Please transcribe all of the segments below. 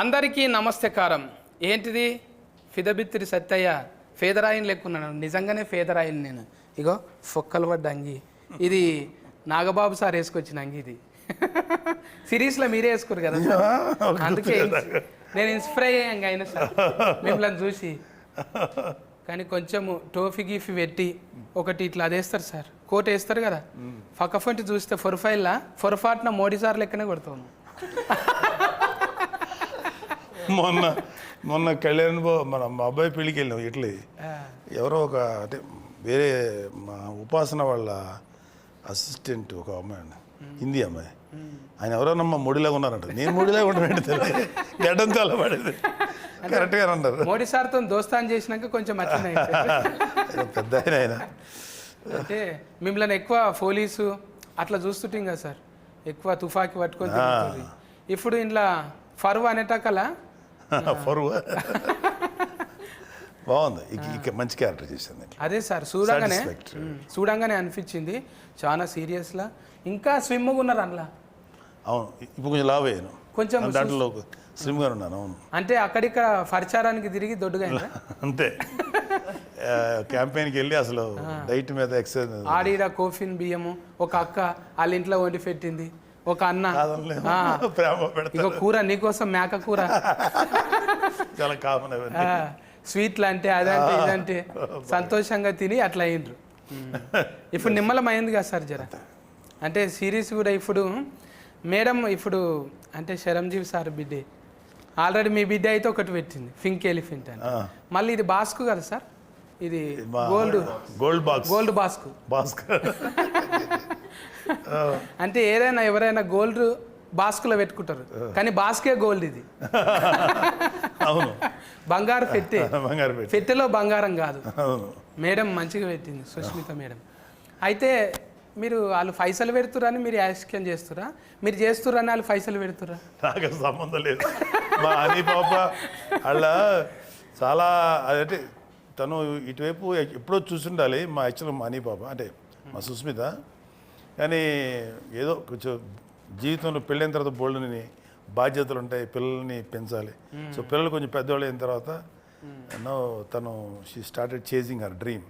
అందరికీ నమస్తకారం. ఏంటిది ఫిదబిత్తిరి సత్తయ్య ఫేదరాయిని లెక్కున్నాను. నిజంగానే ఫేదరాయిని నేను. ఇగో ఫొక్కలు పడ్డ అంగి. ఇది నాగబాబు సార్ వేసుకొచ్చిన అంగి. ఇది సిరీస్లో మీరే వేసుకోరు కదా సార్, అందుకే నేను ఇన్స్పైర్ అయ్యాక అయినా సార్ మిమ్మల్ని చూసి. కానీ కొంచెము టోఫీ గీఫీ పెట్టి ఒకటి ఇట్లా అదేస్తారు సార్, కోట్ వేస్తారు కదా, ఫకఫంటి చూస్తే ఫొరఫైల్లా ఫొరఫాట్న మోడీ సార్ లెక్కనే కొడతాను. మొన్న కళ్యాణ్ మన మా అబ్బాయి పెళ్ళికి వెళ్ళాం. ఇట్లా ఎవరో ఒక అంటే వేరే మా ఉపాసన వాళ్ళ అసిస్టెంట్ ఒక అమ్మాయి అండి, హిందీ అమ్మాయి. ఆయన ఎవరోనమ్మా మోడీలాగా ఉన్నారంట. నేను మోడీలాగా ఉంటాను, గడ్డం చాలా పడేది. కరెక్ట్గా అన్నారు. మోడీ సార్తో దోస్తాన్ చేసినాక కొంచెం పెద్ద ఆయన. అంటే మిమ్మల్ని ఎక్కువ పోలీసు అట్లా చూస్తుంటాం కదా సార్, ఎక్కువ తుఫాకి పట్టుకొని తిరుగుతుంది. ఇప్పుడు ఇంట్లో ఫరువు అనేటకలా ఫరువు బాగుంది. ఇక మంచి క్యారెక్టర్ చేసింది. అదే సార్ చూడంగానే అనిపించింది. చాలా సీరియస్లా ఇంకా స్విమ్గా ఉన్నారు అందులో. అవును, ఇప్పుడు కొంచెం లావ్ అయ్యాను, కొంచెం దాంట్లో స్లిమ్గా ఉన్నాను. అవును, అంటే అక్కడిక్కడ పరిచారానికి తిరిగి దొడ్డుగా అంతే. క్యాంపెయిన్కి వెళ్ళి అసలు డైట్ మీద ఎక్సర్సైజ్. ఆడిడ కోఫిన్ బియ్యము ఒక అక్క వాళ్ళ ఇంట్లో వండి పెట్టింది, ఒక అన్న ఇక కూర నీకోసం మేక కూర చాలా కామన్. స్వీట్లు అంటే అదంటే ఇదంటే సంతోషంగా తిని అట్లా అయ్యిండ్రు. ఇప్పుడు నిమ్మలమైంది కదా సార్ జర. అంటే సిరీస్ కూడా ఇప్పుడు మేడం ఇప్పుడు అంటే శరంజీవి సార్ బిడ్డే ఆల్రెడీ మీ బిడ్డ అయితే ఒకటి పెట్టింది, పింక్ ఎలిఫెంట్ అని. మళ్ళీ ఇది బాస్కు కదా సార్, ఇది గోల్డ్ బాస్కు. అంటే ఏదైనా ఎవరైనా గోల్డ్ బాస్కులో పెట్టుకుంటారు, కానీ బాస్కే గోల్డ్. ఇది అవును, బంగారు పెట్టెలో బంగారం కాదు. మేడం మంచిగా పెట్టింది సుష్మిత మేడం. అయితే మీరు వాళ్ళు పైసలు పెడుతురని మీరు యాక్షన్ చేస్తురా, మీరు చేస్తురని వాళ్ళు పైసలు పెడుతురా? నాకు సంబంధం లేదు. మా హనీ పాప వాళ్ళ చాలా అదంటే తను ఇటువైపు ఎప్పుడో చూసుండాలి. మా యాక్చువల్ మా హనీ పాప అంటే మా సుస్మిత. కానీ ఏదో కొంచెం జీవితంలో పెళ్ళైన తర్వాత బోల్డ్ని బాధ్యతలు ఉంటాయి, పిల్లల్ని పెంచాలి. సో పిల్లలు కొంచెం పెద్దవాళ్ళు అయిన తర్వాత తను she started chasing her dream.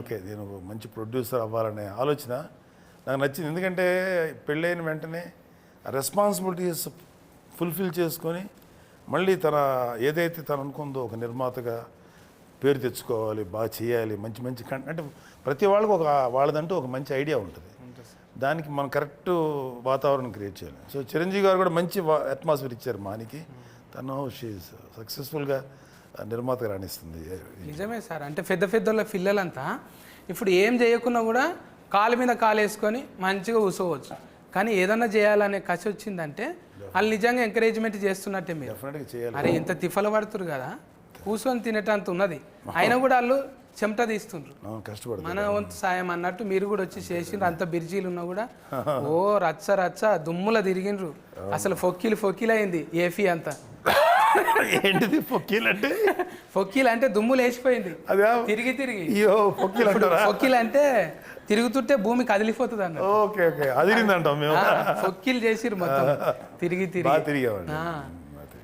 Okay, నేను మంచి ప్రొడ్యూసర్ అవ్వాలనే ఆలోచన నాకు నచ్చింది. ఎందుకంటే పెళ్ళైన వెంటనే రెస్పాన్సిబిలిటీస్ ఫుల్ఫిల్ చేసుకొని మళ్ళీ తన ఏదైతే తను అనుకుందో ఒక నిర్మాతగా పేరు తెచ్చుకోవాలి, బాగా చేయాలి, మంచి మంచి అంటే ప్రతి వాళ్ళకు ఒక వాళ్ళదంటూ ఒక మంచి ఐడియా ఉంటుంది. దానికి మనం కరెక్ట్ వాతావరణం క్రియేట్ చేయాలి. సో చిరంజీవి గారు కూడా మంచి అట్మాస్ఫియర్ ఇచ్చారు మానికి. తను సక్సెస్ఫుల్గా నిర్మాతగా రాణిస్తుంది. నిజమే సార్. అంటే పెద్ద పిల్లలంతా ఇప్పుడు ఏం చేయకున్నా కూడా కాలు మీద కాలు వేసుకొని మంచిగా కూర్చోవచ్చు. కానీ ఏదన్నా చేయాలనే కసి వచ్చిందంటే వాళ్ళు నిజంగా ఎంకరేజ్మెంట్ చేస్తున్నట్టే. మీరు అరే ఇంత తిఫలు పడుతురు కదా, కూర్చొని తినేటంత ఉన్నది, అయినా కూడా వాళ్ళు చెమట తీస్తుండ్రు. మన వంతు సాయం అన్నట్టు మీరు కూడా వచ్చి చేసిండ్రు. అంత బిర్జీలు ఉన్నా కూడా ఓ రచ్చ దుమ్ముల తిరిగిండ్రు. అసలు ఫొక్కీలు అయింది ఏఫీ అంతా. ఏంటిది ఫొక్కీలు అంటే? ఫొక్కీలు అంటే దుమ్ములు వేసిపోయింది తిరిగి. ఫొక్కీలు అంటే తిరుగుతుంటే భూమి కదిలిపోతుంది అన్న. ఫొక్కీలు చేసిర్రు మొత్తం తిరిగి.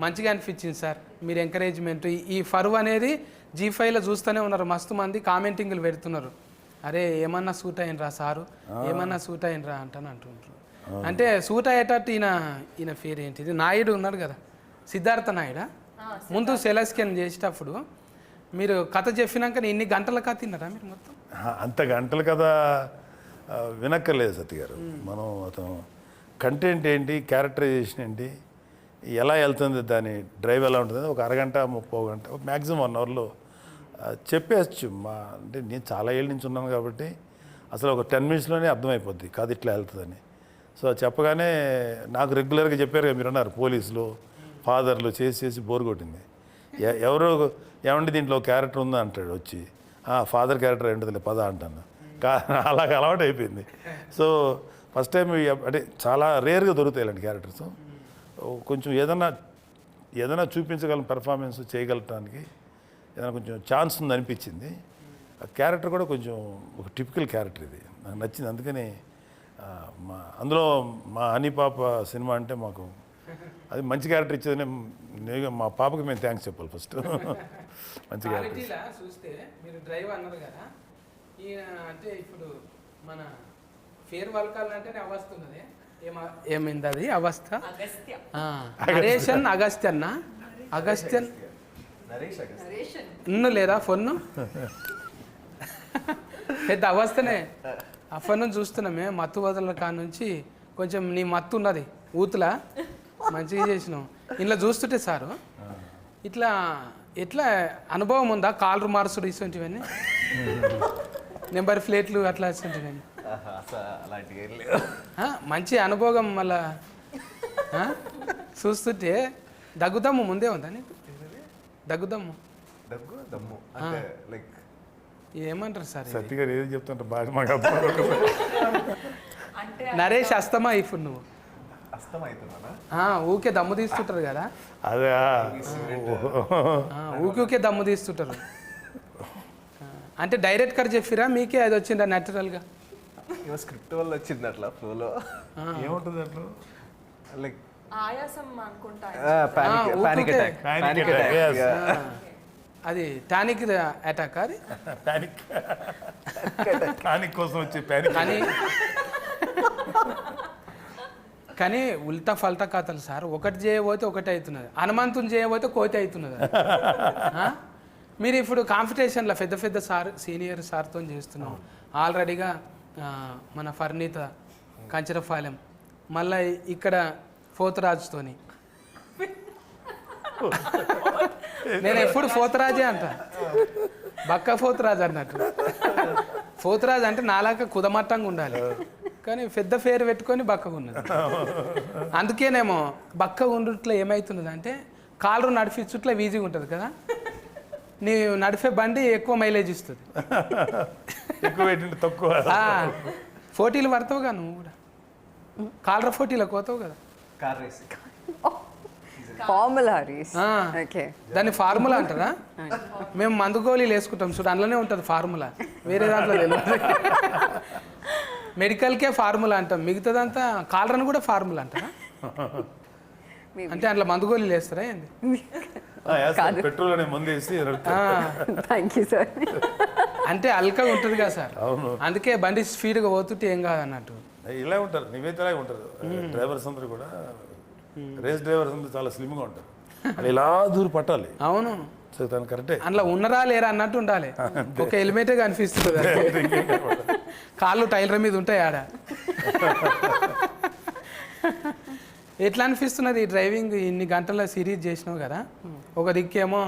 మంచిగా అనిపించింది సార్ మీరు ఎంకరేజ్మెంట్. ఈ ఫరువు అనేది G5లో చూస్తూనే ఉన్నారు, మస్తు మంది కామెంటింగ్లు పెడుతున్నారు. అరే ఏమన్నా సూట్ అయినరా సారు, ఏమన్నా సూట్ అయినరా అంటుంటారు. అంటే సూట్ అయ్యేటట్టు ఈయన పేరు ఏంటిది, నాయుడు ఉన్నాడు కదా, సిద్ధార్థ నాయుడా. ముందు సెలస్కెన్ చేసేటప్పుడు మీరు కథ చెప్పినాక ఇన్ని గంటల కథ తిన్నారా మీరు మొత్తం? అంత గంటల కథ వినక్కర్లేదు సత్య గారు. మనం అతను కంటెంట్ ఏంటి, క్యారెక్టరైజేషన్ ఏంటి, ఎలా వెళ్తుంది, దాని డ్రైవ్ ఎలా ఉంటుంది, ఒక అరగంట 30 గంట మ్యాక్సిమం 1 అవర్లో చెప్పేయచ్చు. అంటే నేను చాలా ఏళ్ళ నుంచి ఉన్నాను కాబట్టి అసలు ఒక 10 మినిట్స్లోనే అర్థమైపోద్ది కాదు ఇట్లా వెళ్తుందని. సో చెప్పగానే నాకు రెగ్యులర్గా చెప్పారు కదా, మీరు అన్నారు పోలీసులు ఫాదర్లు చేసి బోర్ కొట్టింది. ఎవరో ఏమంటే దీంట్లో క్యారెక్టర్ ఉందా అంటాడు వచ్చి, ఫాదర్ క్యారెక్టర్ ఏంటది పద అంటాను. అలాగ అలవాటు అయిపోయింది. సో ఫస్ట్ టైం అంటే చాలా రేర్గా దొరుకుతాయి ఇలాంటి క్యారెక్టర్స్. కొంచెం ఏదైనా చూపించగలం, పెర్ఫార్మెన్స్ చేయగలటానికి ఏదైనా కొంచెం ఛాన్స్ ఉంది అనిపించింది. ఆ క్యారెక్టర్ కూడా కొంచెం ఒక టిపికల్ క్యారెక్టర్, ఇది నాకు నచ్చింది. అందుకని అందులో మా హనీ పాప సినిమా అంటే మాకు అది మంచి క్యారెక్టర్ ఇచ్చేది నేను మా పాపకి మేము థ్యాంక్స్ చెప్పాలి ఫస్ట్ మంచి క్యారెక్టర్ క్వాలిటీలా చూస్తే మీరు డ్రైవ్ అన్నారు కదా ఈయన అంటే ఇప్పుడు మన ఫేర్ వల్కాలంటేనే అవస్థ ఉన్నది ఏమైంది అది అవస్థ నరేషన్ అగస్త్యన్న అగస్త్యన్ ఇన్ను లేదా ఫోన్ పెద్ద అవస్థనే ఆ ఫోన్ చూస్తున్నామే మత్తు వదల కాడ నుంచి కొంచెం నీ మత్తు ఉన్నది ఊతులా మంచిగా చేసినావు ఇలా చూస్తుంటే సారు ఇట్లా ఎట్లా అనుభవం ఉందా కాలరు మార్సుడు ఇటువంటివన్నీ నెంబర్ ప్లేట్లు అట్లా ఇటువంటివన్నీ మంచి అనుభవం మళ్ళా చూస్తుంటే దగ్గుదమ్ము ముందే ఉందా నీకు దగ్గుదమ్ము ఏమంటారు సార్ సత్య గారు ఏది చెప్తుంటారు బాగా మాకు నరేష్ అస్తమా ఇప్పుడు నువ్వు ఊకే దమ్ము తీస్తుంటారు కదా అదే ఊకే దమ్ము తీస్తుంటారు అంటే డైరెక్ట్ కర్ చెప్పిరా మీకే అది వచ్చిందా న్యాచురల్గా స్క్రిప్ట్ వల్ల వచ్చింది అట్లా ఫ్లోలో ఏముంటుంది అట్లా లైక్ ఆయాసం అనుకుంటా పానిక్ అటాక్ అది టానిక్ అటాక్ అది ప్యానిక్ కోసం వచ్చి ప్యానిక్ కానీ కానీ ఉల్టా ఫల్టా కథలు సార్ ఒకటి చేయబోతే ఒకటి అవుతున్నది హనుమంతుని చేయబోతే కోతి అవుతున్నది మీరు ఇప్పుడు కాంపిటీషన్లో పెద్ద పెద్ద సార్ సీనియర్ సార్తో చేస్తున్నాం ఆల్రెడీగా మన ఫర్నీత కంచరపాలెం మళ్ళీ ఇక్కడ పోతురాజుతోని నేను ఎప్పుడు పోతురాజే అంట బక్క పోతురాజు అన్నట్టు పోతురాజు అంటే నాలాగా కుదమట్టంగా ఉండాలి కానీ పెద్ద పేరు పెట్టుకొని బక్కగా ఉన్నది అందుకేనేమో బక్కగా ఉండుట్లో ఏమవుతున్నది అంటే కాలు నడిపించుట్లో ఈజీగా ఉంటుంది కదా నీ నడిపే బండి ఎక్కువ మైలేజ్ ఇస్తుంది ఎక్కువ పెట్టింది తక్కువ పోటీలు పడతావుగా నువ్వు కూడా కాలర పోటీలకు పోతావు కదా car racing formula race okay దాన్ని ఫార్ములా అంటారా మేము మందు గోళీలు వేసుకుంటాం చూడు అందులోనే ఉంటుంది ఫార్ములా వేరే దాంట్లో తెలియదు మెడికల్కే ఫార్ములా అంటాం మిగతాదంతా కాలరని కూడా ఫార్ములా అంటారా అంటే అందులో మందు గోళీలు వేస్తారా ఏంది పెట్రోల్ అనే ముందు వేసి థ్యాంక్ యూ సార్ అంటే అల్కగా ఉంటుంది కదా సార్ అవును అందుకే బండి స్పీడ్గా పోతుంటే ఏం కాదు అన్నట్టు ఇలా ఉంటారు నివేదిత ఇలాగే ఉంటారు డ్రైవర్స్ అందరూ కూడా రేస్ డ్రైవర్స్ అందరూ చాలా స్లిమ్గా ఉంటారు అది ఇలా దూరం పట్టాలి అవును సో తను కరెక్టే అందులో ఉన్నరా లేరా అన్నట్టు ఉండాలి ఒక హెల్మెటే కనిపిస్తుంది కాళ్ళు టైలర్ మీద ఉంటాయి ఆడ ఎట్లా అనిపిస్తున్నది ఈ డ్రైవింగ్ ఇన్ని గంటల సిరీస్ చేసినావు కదా ఒక దిక్కేమో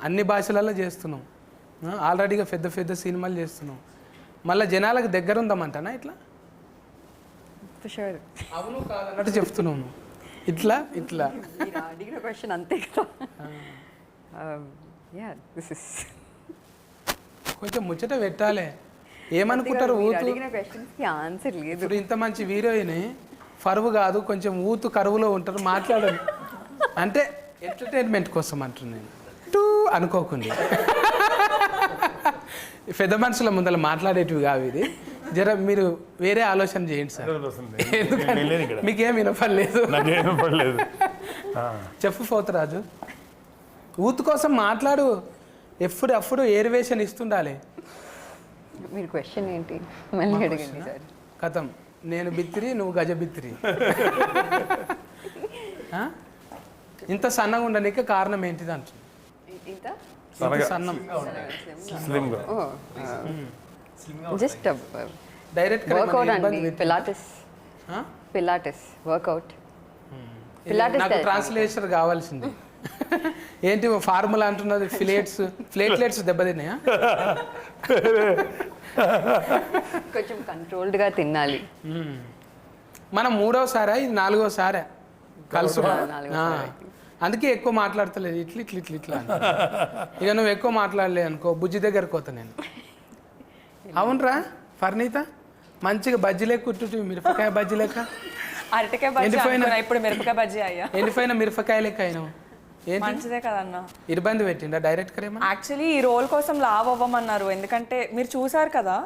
అన్ని భాషలలో చేస్తున్నాం ఆల్రెడీగా పెద్ద పెద్ద సినిమాలు చేస్తున్నాం మళ్ళీ జనాలకు దగ్గర ఉందామంటానా ఇట్లా షూర్ అవును కాదన్నట్టు చెప్తున్నాను ఇట్లా ఇట్లా మీరు అడిగిన క్వశ్చన్ అంతే కదా యా దిస్ ఇస్ కొంచెం ముచ్చట పెట్టాలి ఏమనుకుంటారు ఊతు అడిగిన క్వశ్చన్స్కి ఆన్సర్ లేదు ఇప్పుడు ఇంత మంచి హీరోయిన్ ఫరువు కాదు కొంచెం ఊతు కరువులో ఉంటారు మాట్లాడండి అంటే ఎంటర్టైన్మెంట్ కోసం అంటున్నాను టూ అనుకోకుండా పెద్ద మనుషుల ముందర మాట్లాడేటివి కావు ఇది జర మీరు వేరే ఆలోచన చేయండి సార్ ఎందుకంటే మీకేం వినపడలేదు నాకేం పడలేదు చెప్పు పోతురాజు ఊతు కోసం మాట్లాడు ఎప్పుడు ఏరివేషన్ ఇస్తుండాలి మీరు క్వశ్చన్ ఏంటి మళ్ళీ అడగండి సార్ కథం నేను బిత్తిరి నువ్వు గజ బిత్తిరి ఇంత సన్నగా ఉండడానికి కారణం ఏంటిది అంటుంది ఇంత ఇంత సన్నం స్లిమ్గా జస్ట్ డైరెక్ట్ వర్కౌట్ అండి పిలాటిస్ వర్కౌట్ పిలాటిస్ నాకు ట్రాన్స్లేషన్ కావాల్సింది ఏంటి ఫార్ములా అంటున్నది ప్లేట్లెట్స్ దెబ్బతిన్నాయా కొంచెం కంట్రోల్డ్గా తినాలి మనం మూడోసారా ఇది నాలుగోసారా కలుసు నాలుగోసారి. అందుకే ఎక్కువ మాట్లాడతలేదు ఇట్లా ఇట్లా ఇట్లా ఇట్లా అని. ఇక నువ్వు ఎక్కువ మాట్లాడలే అనుకో బుజ్జి దగ్గరకు పోతా నేను అవునరా ఫర్నీత మంచిగా బజ్జీ లెక్క కుట్టు మిరపకాయ బజ్జీ లెక్క అరటికాయ బజ్జీ ఎండిపోయిన- అనుకున్నా, ఇప్పుడు మిరపకాయ బజ్జీ అయ్యా ఎండిపోయిన మిరపకాయ లెక్క అయినావు ఏంటి మంచిదే కదన్నా. ఇబ్బంది పెట్టిండా డైరెక్ట్ ఏమో యాక్చువల్లీ ఈ రోల్ కోసం లావ్ అవ్వమన్నారు, ఎందుకంటే మీరు చూసారు కదా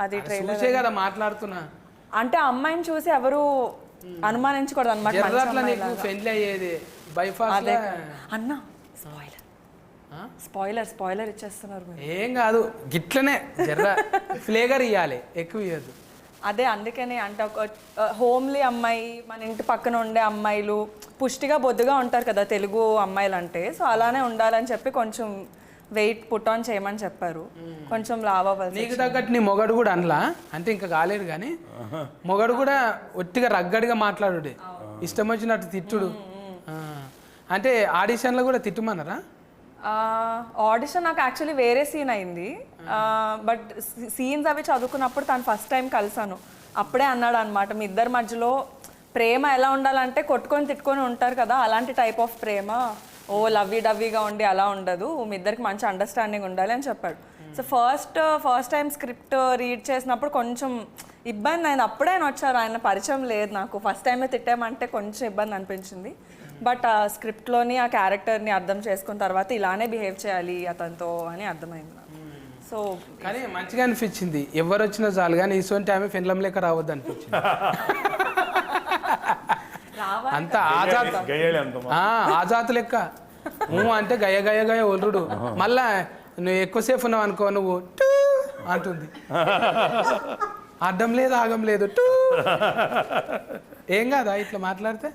అది ట్రైలర్. చూసే కదా మాట్లాడుతున్నా అంటే అమ్మాయిని చూసి ఎవరు అనుమానించకూడదు అనమాట జర్రాట్లా నీకు పెళ్లి అయ్యేది బైపాస్ అదే అన్న స్పాయిలర్ ఇచ్చేస్తున్నారు మీరు. ఏం కాదు గిట్లనే జర్ర ఫ్లేగర్ ఇవ్వాలి, ఎక్కువ ఇవ్వద్దు. అదే అందుకని అంటే ఒక హోమ్లీ అమ్మాయి, మన ఇంటి పక్కన ఉండే అమ్మాయిలు పుష్టిగా బొద్దుగా ఉంటారు కదా తెలుగు అమ్మాయిలు అంటే, సో అలానే ఉండాలని చెప్పి కొంచెం వెయిట్ పుట్ ఆన్ చేయమని చెప్పారు. కొంచెం లావ్ అవ్వాలి. నీకు తగ్గట్టు నీ మొగడు కూడా అనలా అంటే ఇంకా కాలేదు కానీ మొగడు కూడా ఒట్టిగా రగ్గడిగా మాట్లాడు, ఇష్టం వచ్చినట్టు తిట్టుడు. అంటే ఆడిషన్లో కూడా తిట్టుమన్నారా? ఆడిషన్ నాకు యాక్చువల్లీ వేరే సీన్ అయింది, బట్ సీన్స్ అవి చదువుకున్నప్పుడు తను ఫస్ట్ టైం కలిసాను. అప్పుడే అన్నాడు అనమాట, మీ ఇద్దరి మధ్యలో ప్రేమ ఎలా ఉండాలంటే కొట్టుకొని తిట్టుకొని ఉంటారు కదా, అలాంటి టైప్ ఆఫ్ ప్రేమ, ఓ లవ్వీ డవ్వీగా ఉండి అలా ఉండదు, మీ ఇద్దరికి మంచి అండర్స్టాండింగ్ ఉండాలి అని చెప్పాడు. So first time script read చేసినప్పుడు కొంచెం ఇబ్బంది అయింది. అప్పుడే ఆయన వచ్చారు, ఆయన పరిచయం లేదు నాకు, ఫస్ట్ టైమే తిట్టామంటే కొంచెం ఇబ్బంది అనిపించింది. బట్ ఆ స్క్రిప్ట్లోని ఆ క్యారెక్టర్ని అర్థం చేసుకున్న తర్వాత ఇలానే బిహేవ్ చేయాలి అతనితో అని అర్థమైంది నాకు. సో కానీ మంచిగా అనిపించింది, ఎవరు వచ్చినా చాలు కానీ ఇటువంటి ఆమె ఫిన్లం లేక రావద్దు అనిపించింది. అంత ఆజాత్ లెక్క అంటే గయ గయ గయ ఒల్లుడు. మళ్ళా నువ్వు ఎక్కువసేపు ఉన్నావు అనుకో, నువ్వు టూ అంటుంది, అడ్డం లేదు ఆగం లేదు టూ. ఏం కాదా ఇట్లా మాట్లాడితే?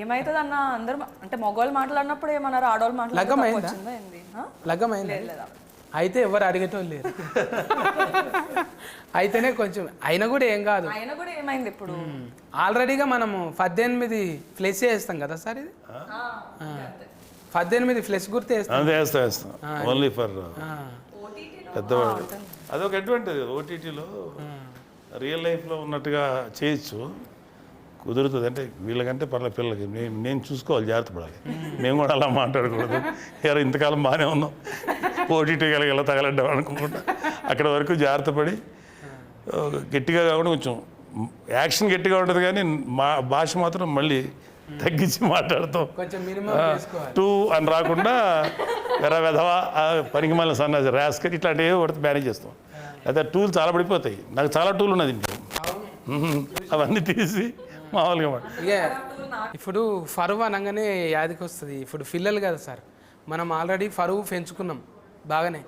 ఏమైతుంది అన్న, అందరు అంటే మగవాళ్ళు మాట్లాడినప్పుడు ఏమన్నారు, ఆడవాళ్ళు లగ్గమైందా? అయితే ఎవరు అడిగేటోళ్ళు లేరు. అయితేనే కొంచెం అయినా కూడా ఏం కాదు. అయినా కూడా ఏమైంది ఇప్పుడు, ఆల్రెడీగా మనము 18 ఫ్లెస్ వేస్తాం కదా సార్, ఇది 18 ఫ్లెస్ గుర్తు వేస్తాం ఓన్లీ ఫర్ పెద్దవాడు. అదొక అడ్వాంటేజ్ ఓటీటీలో, రియల్ లైఫ్లో ఉన్నట్టుగా చేయొచ్చు, కుదురుతుంది. అంటే వీళ్ళకంటే పర్లేదు, పిల్లలకి నేను చూసుకోవాలి, జాగ్రత్త పడాలి. మేము కూడా అలా మాట్లాడకూడదు, ఎవరు ఇంతకాలం బాగానే ఉన్నాం ఓటీటీ ఎలా తగలడ్డాం అనుకుంటా, అక్కడ వరకు జాగ్రత్త పడి గట్టిగా కాకుండా కొంచెం యాక్షన్ గట్టిగా ఉంటుంది కానీ మా భాష మాత్రం మళ్ళీ తగ్గించి మాట్లాడతాం. టూ అని రాకుండా వెధవా పనికి మళ్ళీ సన్నాసి రాస్కర్ ఇట్లాంటివి పడితే మేనేజ్ చేస్తాం. అయితే టూలు చాలా పడిపోతాయి, నాకు చాలా టూలు ఉన్నది ఇంట్లో, అవన్నీ తీసి మామూలుగా ఇక ఇప్పుడు ఫరువు అనగానే యాదికి వస్తుంది. ఇప్పుడు పిల్లలు కదా సార్, మనం ఆల్రెడీ ఫరువు పెంచుకున్నాం బాగానే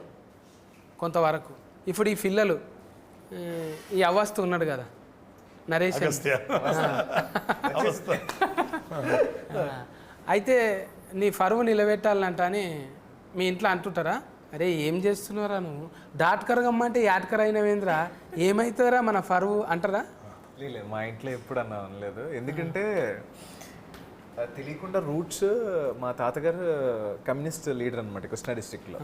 కొంతవరకు. ఇప్పుడు ఈ పిల్లలు ఈ అవస్థ ఉన్నాడు కదా నరేష్, అయితే నీ ఫరువు నిలబెట్టాలంట అని మీ ఇంట్లో అంటుంటారా? అరే ఏం చేస్తున్నారా నువ్వు, డాట్కర్ గమ్మంటే యాట్కర్ అయినవేంద్రా, ఏమవుతుందిరా మన ఫరువు అంటారా? లేదు, మా ఇంట్లో ఎప్పుడు అన్నా అనలేదు. ఎందుకంటే తెలియకుండా రూట్స్, మా తాతగారు కమ్యూనిస్ట్ లీడర్ అనమాట కృష్ణా డిస్ట్రిక్ట్లో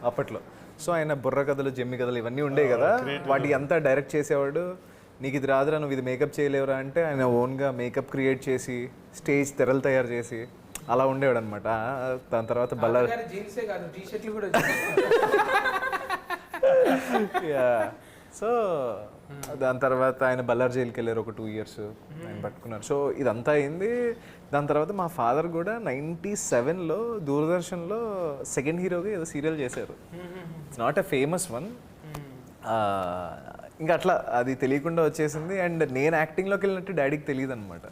అప్పట్లో. సో ఆయన బుర్ర కథలు, జమ్మి కథలు ఇవన్నీ ఉండేవి కదా, వాటి అంతా డైరెక్ట్ చేసేవాడు. నీకు ఇది రాదురా, నువ్వు ఇది మేకప్ చేయలేవురా అంటే ఆయన ఓన్గా మేకప్ క్రియేట్ చేసి స్టేజ్ తెరలు తయారు చేసి అలా ఉండేవాడు అనమాట. దాని తర్వాత బల్లారి సో దాని తర్వాత ఆయన బల్లార్ జైలుకి వెళ్ళారు, ఒక 2 years ఆయన పట్టుకున్నారు. సో ఇదంతా అయింది. దాని తర్వాత మా ఫాదర్ కూడా 97లో దూరదర్శన్లో సెకండ్ హీరోగా ఏదో సీరియల్ చేశారు. It's not a famous one. ఇంకా అట్లా అది తెలియకుండా వచ్చేసింది. అండ్ నేను యాక్టింగ్లోకి వెళ్ళినట్టు డాడీకి తెలియదు అనమాట.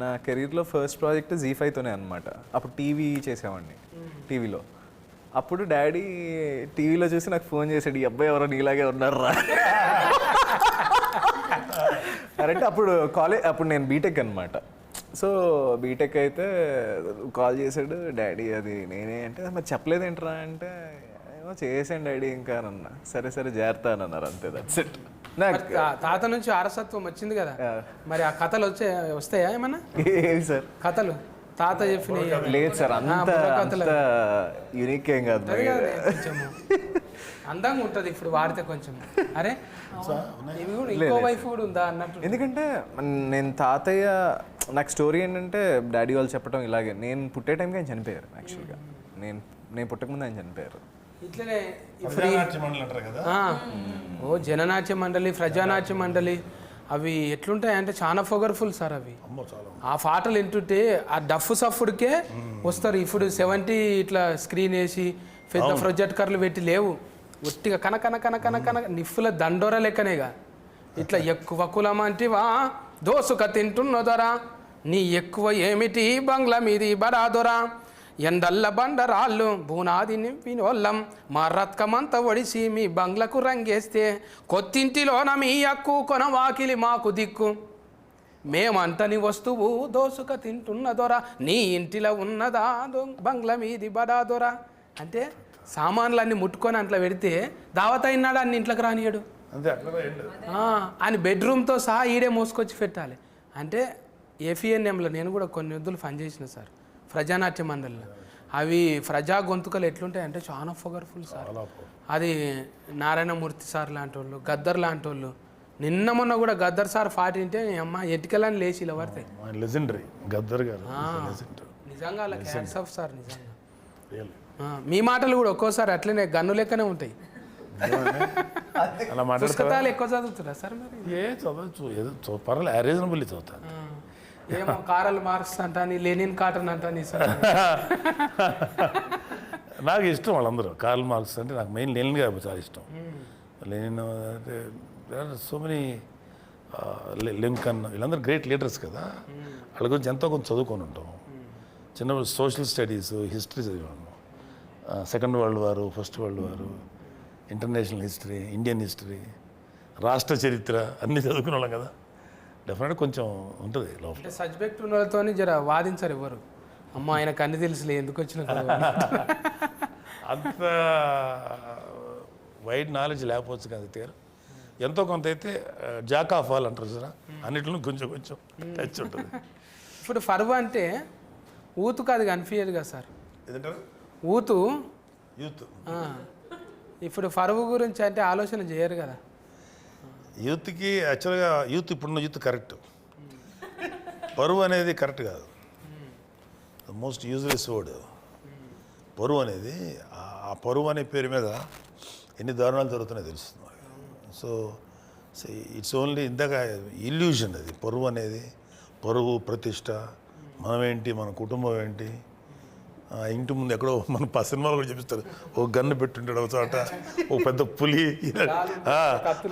నా కెరీర్లో ఫస్ట్ ప్రాజెక్ట్ జీ5తోనే అనమాట. అప్పుడు టీవీ చేసేవాడిని, టీవీలో. అప్పుడు డాడీ టీవీలో చూసి నాకు ఫోన్ చేశాడు, ఈ అబ్బాయి ఎవరో నీలాగే ఉన్నారా కరెక్ట్. అప్పుడు నేను బీటెక్ అనమాట. సో బీటెక్ అయితే కాల్ చేశాడు డాడీ, అది నేనే అంటే మరి చెప్పలేదేంట్రా అంటే ఏమో చేసాను డాడీ ఇంకా అన్నా. సరే జాగ్రత్త అని అన్నారు, అంతే. That's it. తాత నుంచి వారసత్వం వచ్చింది కదా, మరి ఆ కథలు వస్తాయా ఏమన్నా? ఏవి సార్ కథలు తాత చెప్పిన? లేదు సార్, అంత యూనిక్ ఏం కాదు, అందంగా ఉంటుంది ఇప్పుడు వాడితే కొంచెం. అరే ఇంకో వైఫ్ కూడా ఉందా అన్నట్టు. ఎందుకంటే నేను తాతయ్య, నాకు స్టోరీ ఏంటంటే డాడీ వాళ్ళు చెప్పడం ఇలాగే, నేను పుట్టే టైంకి ఆయన చనిపోయారు. యాక్చువల్గా నేను పుట్టకముందు ఆయన చనిపోయారు. ఇట్లనే కదా జననాట్య మండలి, ప్రజానాట్య మండలి అవి ఎట్లుంటాయి అంటే చాలా పొగర్ఫుల్ సార్ అవి. ఆ పాటలు వింటుంటే ఆ డఫ్ సఫ్ఫుడికే వస్తారు. ఇప్పుడు 70 ఇట్లా స్క్రీన్ వేసి పెద్ద ప్రొజెక్టర్లు పెట్టి లేవు, ఒట్టిగా కన కన కన కన కన నిప్పుల దండోర లెక్కనేగా. ఇట్లా ఎక్కువ కులం అంటే దోసుక తింటున్న దొర నీ ఎక్కువ ఏమిటి బంగ్లా మీది బడా దొర ఎండల్ల బండరాళ్ళు బూనాది నింపినోళ్ళం మా రత్కమంతా ఒడిసి మీ బంగ్లకు రంగేస్తే కొత్తింటిలోన మీ అక్కు కొన వాకిలి మాకు దిక్కు మేమంటని వస్తువు దోసుక తింటున్న దొర నీ ఇంటిలో ఉన్నదా బంగ్లా మీది బడా దొర అంటే సామాన్లన్నీ ముట్టుకొని అట్లా పెడితే దావత అయినాడు అన్ని ఇంట్లోకి రానియడు అంతే అట్లా అని బెడ్రూమ్తో సహా ఈడే మోసుకొచ్చి పెట్టాలి అంటే ఏఫిఎన్ఎంలో నేను కూడా కొన్ని వద్దులు పనిచేసిన సార్ ప్రజానాట్య మండలిలో అవి ప్రజా గొంతుకలు ఎట్లుంటాయి అంటే చాలా పవర్ఫుల్ సార్ అది నారాయణమూర్తి సార్ లాంటి వాళ్ళు గద్దర్ లాంటి వాళ్ళు నిన్న మొన్న కూడా గద్దర్ సార్ పాటింటే అమ్మ ఎటుకెళ్ళని లేచి ఇలా పడతాయి లెజెండరీ గద్దర్ గారు నిజంగా అలా హ్యాట్స్ ఆఫ్ సార్ నిజంగా మీ మాటలు కూడా ఒక్కోసారి అట్లనే గన్ను లెక్కనే ఉంటాయి అలా పుస్తకాలు ఎక్కువ చదువుతురా సార్ మరి ఏ చదవచ్చు ఏదో పర్వాలేదు రీజనబుల్లీ చదువుతాను ఏమో కారల్ మార్క్స్ అంటాని లెనిన్ కాటన్ అంటాని సార్ నాకు ఇష్టం వాళ్ళందరూ కార్ల్ మార్క్స్ అంటే నాకు మెయిన్ లెనిన్ గారు చాలా ఇష్టం లెనిన్ అంటే సో మెనీ లింకన్ వీళ్ళందరూ గ్రేట్ లీడర్స్ కదా వాళ్ళ గురించి ఎంతో కొంత చదువుకొని ఉంటాం చిన్నప్పుడు సోషల్ స్టడీస్ హిస్టరీ చదివాము సెకండ్ వరల్డ్ వారు ఫస్ట్ వరల్డ్ వారు ఇంటర్నేషనల్ హిస్టరీ ఇండియన్ హిస్టరీ రాష్ట్ర చరిత్ర అన్నీ చదువుకునే వాళ్ళం కదా డెఫినెట్గా కొంచెం ఉంటుంది లోపల అంటే సబ్జెక్ట్ ఉన్న వాళ్ళతో జర వాదించారు ఎవరు అమ్మ ఆయనకు అన్ని తెలుసులే ఎందుకు వచ్చిన అంత వైడ్ నాలెడ్జ్ లేకపోవచ్చు కదా తీరు ఎంతో కొంత అయితే జాక్ ఆఫ్ ఆల్ అంటారు సార్ అన్నింటిలో కొంచెం కొంచెం టచ్ ఉంటుంది ఇప్పుడు ఫర్వ్ అంటే ఊతుకు అది కనిపించదు కదా సార్ ఏదంటారు ఊతు యూత్ ఇప్పుడు ఫర్వ్ గురించి అంటే ఆలోచన చేయరు కదా యూత్కి యాక్చువల్గా యూత్ ఇప్పుడున్న యూత్ కరెక్ట్ పరువు అనేది కరెక్ట్ కాదు ద మోస్ట్ యూజ్లెస్ వర్డ్ పరువు అనేది ఆ పరువు అనే పేరు మీద ఎన్ని దారుణాలు జరుగుతున్నాయో తెలుస్తుంది సో ఇట్స్ ఓన్లీ ఇందాక ఇల్యూషన్ అది పరువు అనేది పరువు ప్రతిష్ట మనమేంటి మన కుటుంబం ఏంటి ఇంటి ముందు ఎక్కడో మన సినిమాలు కూడా చూపిస్తారు ఓ గన్ను పెట్టుంటాడు ఒక చోట ఓ పెద్ద పులి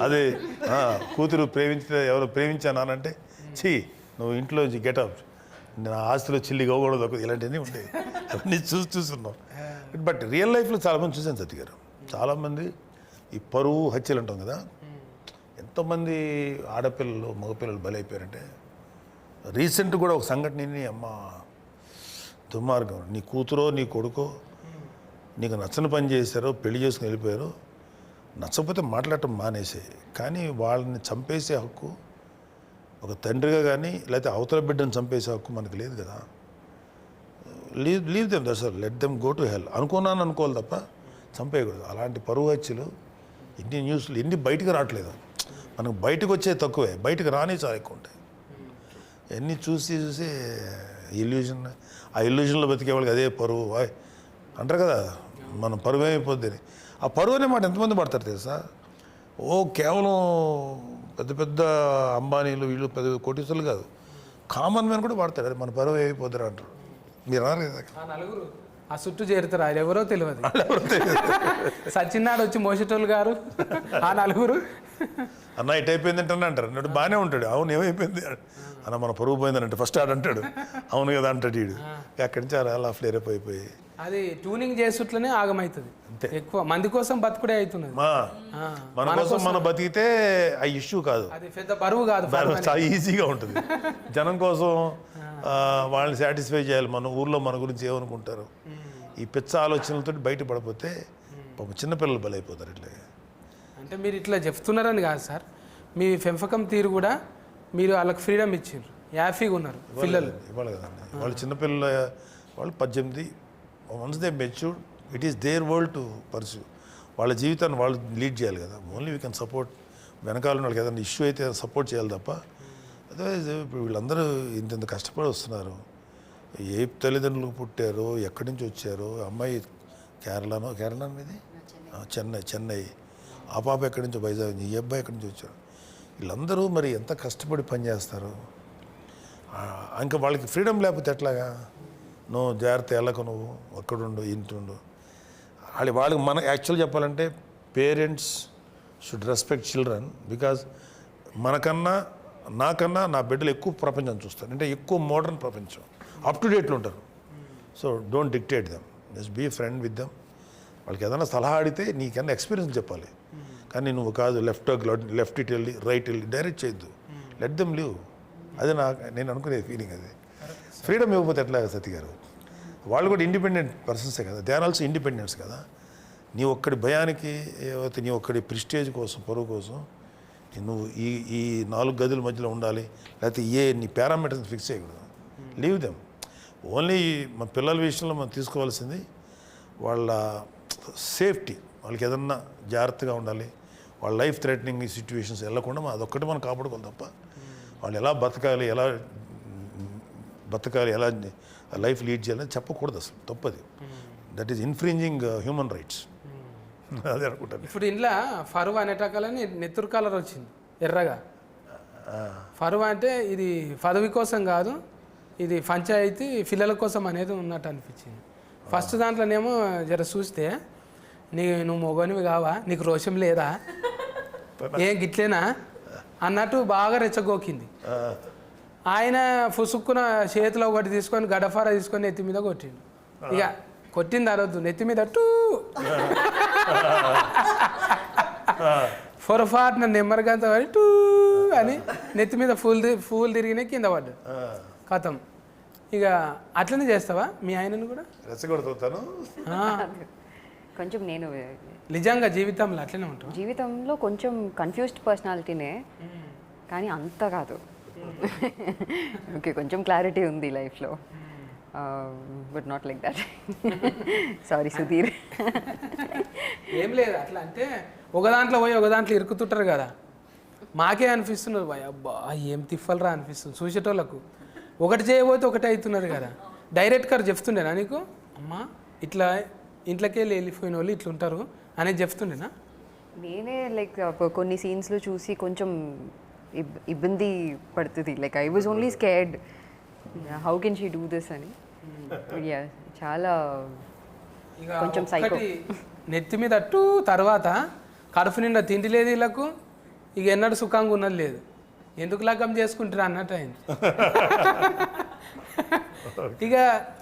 అదే కూతురు ప్రేమించిన ఎవరు ప్రేమించానంటే చెయ్యి నువ్వు ఇంట్లో గెటప్ నా ఆస్తిలో చిల్లి గోగూడదు ఇలాంటివన్నీ ఉంటాయి అవన్నీ చూస్తున్నాం బట్ రియల్ లైఫ్లో చాలామంది చూసాను సత్య గారు చాలామంది ఈ పరువు హత్యలు అంటాం కదా ఎంతోమంది ఆడపిల్లలు మగపిల్లలు బలైపోయారంటే రీసెంట్ కూడా ఒక సంఘటనని అమ్మ దుర్మార్గం నీ కూతురో నీ కొడుకో నీకు నచ్చని పని చేశారో పెళ్లి చేసుకుని వెళ్ళిపోయారు నచ్చకపోతే మాట్లాడటం మానేసే కానీ వాళ్ళని చంపేసే హక్కు ఒక తండ్రిగా కానీ లేకపోతే అవతల బిడ్డను చంపేసే హక్కు మనకు లేదు కదా leave them that's all let them go to hell అనుకోవాలి తప్ప చంపేయకూడదు అలాంటి పరువు హత్యలు ఇన్ని న్యూస్లు ఎన్ని బయటకు రావట్లేదు మనకు బయటకు వచ్చే తక్కువే బయటకు రాని చాలా ఎక్కువ ఉంటాయి ఎన్ని చూసి ఇల్యూజన్ ఆ ఇల్యూజన్లో బతికే వాళ్ళకి అదే పరువు అంటారు కదా మనం పరువు ఏమైపోద్ది అని ఆ పరువు అనే మాట ఎంతమంది పడతారు తెలుసా కేవలం పెద్ద పెద్ద అంబానీలు వీళ్ళు పెద్ద కోటీసులు కాదు కామన్ మ్యాన్ కూడా వాడతారు కదా మన పరువు ఏమైపోతారు అంటారు మీరు అన్నారు కదా నలుగురు ఆ చుట్టూ చేరుతారు ఆయన ఎవరో తెలియదు సచిన్నాడు వచ్చి మోసేటోళ్ళు గారు ఆ నలుగురు అన్న ఇటు అయిపోయింది అంటే అంటారు అన్నట్టు బాగానే ఉంటాడు అవును ఏమైపోయింది అన్న మన పరువు పోయిందని అంటే ఫస్ట్ ఆడంటాడు అవును కదా అంటాడు వీడు అక్కడి నుంచి అలా ఫ్లేరప్ అయిపోయి అది ట్యూనింగ్ చేసుట్లనే ఆగమవుతుంది ఎక్కువ మంది కోసం బతుకుడే అవుతున్నది మన కోసం మనం బతికితే ఆ ఇష్యూ కాదు అది పెద్ద బరువు కాదు చాలా ఈజీగా ఉంటుంది జనం కోసం వాళ్ళని సాటిస్ఫై చేయాలి మన ఊర్లో మన గురించి ఏమనుకుంటారు ఈ పిచ్చ ఆలోచనలతో బయటపడిపోతే పాపం చిన్నపిల్లలు బలైపోతారు ఇట్లా అంటే మీరు ఇట్లా చెప్తున్నారని కాదు సార్ మీ పెంపకం తీరు కూడా మీరు వాళ్ళకి ఫ్రీడమ్ ఇచ్చారు హ్యాపీగా ఉన్నారు పిల్లలు ఇవ్వాలి కదండి వాళ్ళు చిన్నపిల్లల వాళ్ళు 18 once they matured it is their world to pursue వాళ్ళ జీవితాన్ని వాళ్ళు లీడ్ చేయాలి కదా ఓన్లీ వీ కెన్ సపోర్ట్ వెనకాల వాళ్ళకి ఏదైనా ఇష్యూ అయితే సపోర్ట్ చేయాలి తప్ప అదర్వైజ్ ఇప్పుడు వీళ్ళందరూ ఇంత కష్టపడి వస్తున్నారు ఏ తల్లిదండ్రులకు పుట్టారో ఎక్కడి నుంచి వచ్చారో అమ్మాయి కేరళ మీది చెన్నై ఆ పాప ఎక్కడి నుంచో వైజాగ్ ఈ అబ్బాయి ఎక్కడి నుంచి వచ్చారు వీళ్ళందరూ మరి ఎంత కష్టపడి పనిచేస్తారు ఇంకా వాళ్ళకి ఫ్రీడమ్ లేకపోతే ఎట్లాగా నువ్వు జాగ్రత్త వెళ్ళకు నువ్వు అక్కడుండు ఇంటుండు వాళ్ళకి మన యాక్చువల్ చెప్పాలంటే parents should respect children because మనకన్నా నాకన్నా నా బిడ్డలు ఎక్కువ ప్రపంచం చూస్తారు, అంటే ఎక్కువ మోడర్న్ ప్రపంచం, అప్ టు డేట్లో ఉంటారు. So don't dictate them, just be friend with them. వాళ్ళకి ఏదైనా సలహా అడిగితే నీకన్నా ఎక్స్పీరియన్స్ చెప్పాలి, కానీ నువ్వు కాదు లెఫ్ట్ ఇట్ వెళ్ళి రైట్ వెళ్ళి డైరెక్ట్ చేయొద్దు. Let them live. అది నేను అనుకునే ఫీలింగ్. అది ఫ్రీడమ్ ఇవ్వకపోతే ఎట్లా సతీ గారు? వాళ్ళు కూడా ఇండిపెండెంట్ పర్సన్సే కదా, దే ఆర్ ఆల్సో ఇండిపెండెన్స్ కదా. నీ ఒక్కడి భయానికి ఏవైతే నీ ఒక్కడి ప్రిస్టేజ్ కోసం, పరువు కోసం నువ్వు ఈ 4 గదుల మధ్యలో ఉండాలి, లేకపోతే నీ పారామీటర్స్ ఫిక్స్ చేయకూడదు. Leave them. ఓన్లీ మా పిల్లల విషయంలో మనం తీసుకోవాల్సింది వాళ్ళ సేఫ్టీ. వాళ్ళకి ఏదన్నా జాగ్రత్తగా ఉండాలి, వాళ్ళ లైఫ్ థ్రెటనింగ్ సిచ్యువేషన్స్ వెళ్ళకుండా అదొక్కటి మనం కాపాడుకోవాలి తప్ప వాళ్ళు ఎలా బతకాలి, ఎలా లైఫ్ లీడ్ చేయాలని చెప్పకూడదు. అసలు తప్పది. That is infringing human rights. అదే అనుకుంటాను. ఇప్పుడు ఇంట్లో ఫరువా అనేటకాలని నెత్తురు కలర్ వచ్చింది ఎర్రగా. ఫరువా అంటే ఇది పదవి కోసం కాదు, ఇది పంచాయతీ పిల్లల కోసం అనేది ఉన్నట్టు అనిపించింది. ఫస్ట్ దాంట్లోనేమో జర చూస్తే నువ్వు మొగనివి కావా, నీకు రోషం లేదా, ఏం గిట్లేనా అన్నట్టు బాగా రెచ్చగోకింది. ఆయన ఫుసుక్కున చేతిలో ఒకటి తీసుకొని గడఫారా తీసుకొని నెత్తి మీద కొట్టిండు. ఇక కొట్టింది అరవద్దు, నెత్తి మీద టూ పొరపాటున నెమ్మరిగంత పడి టూ అని నెత్తి మీద ఫూల్ తిరిగిన కింద పడ్డాడు. కథం. ఇక అట్లనే చేస్తావా మీ ఆయనను కూడా? రెచ్చగొడుతాను. కొంచెం నేను నిజంగా జీవితంలో అట్లనే ఉంటాం. జీవితంలో కొంచెం కన్ఫ్యూజ్డ్ పర్సనాలిటీనే, కానీ అంత కాదు. ఓకే, కొంచెం క్లారిటీ ఉంది లైఫ్లో, but not like that. Sorry Sudheer. ఏం లేదు అట్లా అంటే ఒక దాంట్లో పోయి ఒక దాంట్లో ఇరుకుతుంటారు కదా, మాకే అనిపిస్తున్నారు బాయ్ అబ్బా ఏం తిప్పలరా అనిపిస్తుంది చూసేటోళ్ళకు. ఒకటి చేయబోతే ఒకటి అవుతున్నారు కదా. డైరెక్ట్ గారు చెప్తుండేనా నీకు, అమ్మా ఇట్లా ఇంట్లోకి వెళ్ళిపోయిన వాళ్ళు ఇట్లా ఉంటారు అనేది చెప్తుండేనా? నేనే లైక్ కొన్ని సీన్స్లో చూసి కొంచెం ఇబ్బంది పడుతుంది. Like I was only scared, how can she do this అని. చాలా కొంచెం సైకో. నెత్తి మీద అట్టు తర్వాత కడుపు నిండా తిండి లేదు వీళ్ళకు, ఇక ఎన్నడూ సుఖంగా ఉన్నది లేదు, ఎందుకు లగ్గం చేసుకుంటారా అన్నట్టు అయింది. ఇక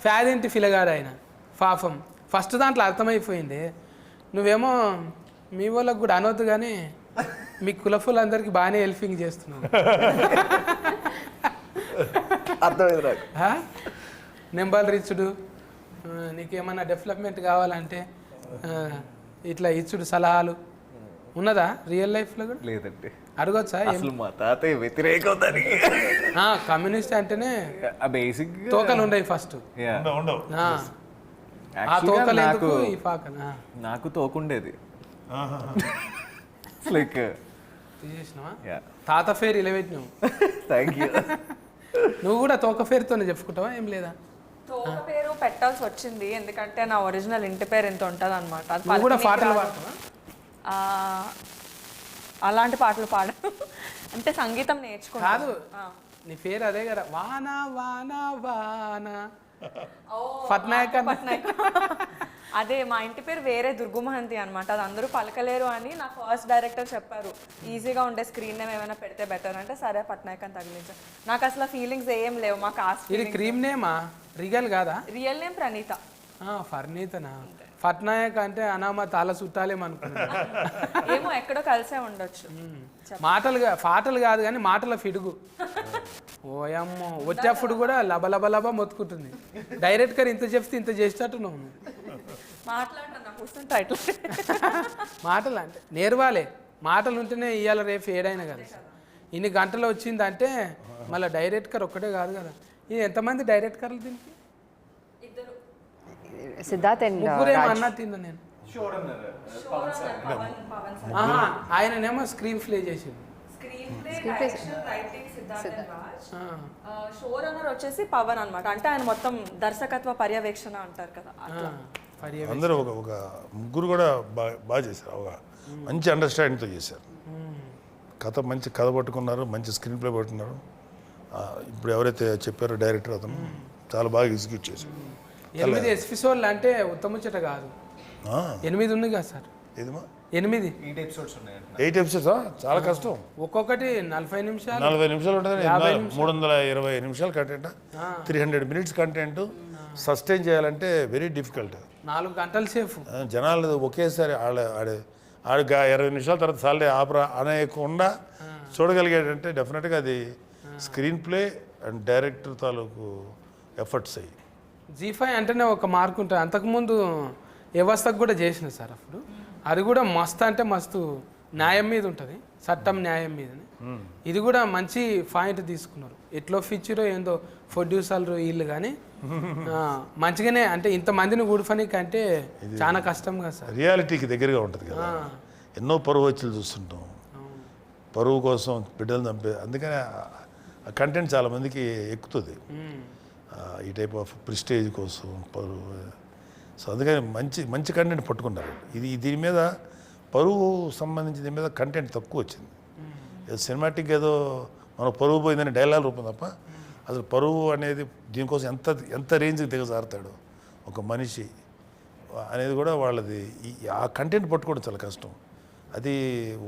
ఫ్యాదింటి ఫిలగాడు ఆయన పాపం. ఫస్ట్ దాంట్లో అర్థమైపోయింది. నువ్వేమో మీ వాళ్ళకు కూడా అనవద్దు కానీ మీ కులఫులందరికీ బాగానే హెల్పింగ్ చేస్తున్నావు. నెంబర్ రిచ్చుడు, నీకేమన్నా డెవలప్మెంట్ కావాలంటే ఇట్లా ఇచ్చుడు సలహాలు ఉన్నదా రియల్ లైఫ్లో కూడా? లేదండి. అడగొచ్చా? అసలు మా తాతయ్య వ్యతిరేకం దానికి. కమ్యూనిస్ట్ అంటేనే బేసిక్ తోకలు ఉండవు ఫస్ట్. ఉండవు. ఆ తోకలు ఎందుకు ఈ పాకన? నాకు తోకుండేది. లైక్ తీసేసినావా? తాత ఫేర్ ఇలా పెట్టినావు. Thank you. నువ్వు కూడా తోక ఫేర్తోనే చెప్పుకుంటావా? ఏం లేదా? తోక పేరు పెట్టాల్సి వచ్చింది ఎందుకంటే నా ఒరిజినల్ ఇంటి పేరు ఎంత ఉంటుంది అనమాట. నువ్వు కూడా పాటలు పాడతావా? అలాంటి పాటలు పాడ అంటే సంగీతం నేర్చుకున్నా. కాదు, నీ పేరు అదే కదా, వాన వాన వాన పట్నాయక్. అదే మా ఇంటి పేరు వేరే దుర్గుమహంతి అనమాట, అది అందరూ పలకలేరు అని నా ఫస్ట్ డైరెక్టర్ చెప్పారు. ఈజీగా ఉండే స్క్రీన్ నేమ్ ఏమైనా పెడితే బెటర్ అంటే సరే పట్నాయక్ అని తగిలించాను. నాకు అసలు ఫీలింగ్స్ ఏం లేవు. మా కాస్ట్ ఇది క్రీమ్ నేమా? రియల్ కాదా? Real name Praneetha. ఫర్నీతనా? పట్నాయక్ అంటే అనామా తాళ చుట్టాలేమనుకున్నా. ఏమో ఎక్కడో కలిసే ఉండొచ్చు. పాటలు కాదు కానీ మాటల ఫిడుగు. ఓయమ్మో, వచ్చేప్పుడు కూడా లబ లబ లబ మొత్తుకుంటుంది. డైరెక్ట్ గా ఇంత చెప్తే ఇంత చేసేటట్టు నువ్వు మాట్లాడుతున్నా కూర్చుంటా ఇట్లా. మాటలు అంటే నేర్వాలే, మాటలు ఉంటేనే ఇవాళ రేపు ఏడైనా కదా. ఇన్ని గంటలు వచ్చిందంటే మళ్ళీ డైరెక్టర్ ఒక్కటే కాదు కదా. ఇది ఎంతమంది డైరెక్టర్లు దీనికి? సిద్ధార్థ్ అండ్ ముగ్గురేమో అన్నట్టు నేను. ఆయననేమో స్క్రీన్ ప్లే చేసింది. షో రన్నర్ వచ్చేసి పవన్ అన్నమాట. అంటే ఆయన మొత్తం దర్శకత్వ పర్యవేక్షణ అంటారు కదా. అందరూ ఒక ముగ్గురు కూడా బాగా చేశారు. ఒక మంచి అండర్స్టాండింగ్తో చేశారు. మంచి కథ పట్టుకున్నారు, మంచి స్క్రీన్ ప్లే పట్టుకున్నారు. ఇప్పుడు ఎవరైతే చెప్పారో డైరెక్టర్ అతను చాలా బాగా ఎగ్జిక్యూట్ చేశారు. 8 ఎపిసోడ్లు అంటే ఉత్తముచ్చట కాదు. 8 ఉంది కదా సార్. 8 8 ఎపిసోడ్స్ ఉన్నాయండి. 8 ఎపిసోడ్స్ చాలా కష్టం. ఒక్కొక్కటి 40 నిమిషాలు 40 నిమిషాలు ఉంటుంది. 320 నిమిషాలు కంటెంట్, 300 మినిట్స్ కంటెంట్ సస్టైన్ చేయాలంటే వెరీ డిఫికల్ట్. 4 గంటల సేపు జనాలు ఒకేసారి ఆడు 20 నిమిషాల తర్వాత సాలరీ ఆపరా అనేకుండా చూడగలిగాడంటే డెఫినెట్గా అది స్క్రీన్ ప్లే అండ్ డైరెక్టర్ తాలూకు ఎఫర్ట్స్ అయ్యి. G5 అంటేనే ఒక మార్క్ ఉంటుంది. అంతకుముందు వ్యవస్థకు కూడా చేసిన సార్ అప్పుడు, అది కూడా మస్తు అంటే మస్తు న్యాయం మీద ఉంటుంది, చట్టం న్యాయం మీదని. ఇది కూడా మంచి పాయింట్ తీసుకున్నారు. ఎట్లో ఫీచరో ఏందో ప్రొడ్యూసర్లు వీళ్ళు కానీ మంచిగానే, అంటే ఇంతమందిని కూడిపనికి అంటే చాలా కష్టం కదా సార్. రియాలిటీకి దగ్గరగా ఉంటుంది కదా. ఎన్నో పరువు వచ్చులు చూస్తుంటాం, పరువు కోసం బిడ్డలు చంపే, అందుకనే ఆ కంటెంట్ చాలామందికి ఎక్కుతుంది. ఈ టైప్ ఆఫ్ ప్రిస్టేజ్ కోసం పరువు. సో అందుకని మంచి మంచి కంటెంట్ పట్టుకున్నారు. దీని మీద పరువు సంబంధించి దీని మీద కంటెంట్ తక్కువ వచ్చింది. సినిమాటిక్ ఏదో మన పరువు పోయిందని డైలాగ్ రూపం తప్ప అసలు పరువు అనేది దీనికోసం ఎంత రేంజ్కి దిగజారుతాడు ఒక మనిషి అనేది కూడా వాళ్ళది. ఆ కంటెంట్ పట్టుకోవడం చాలా కష్టం. అది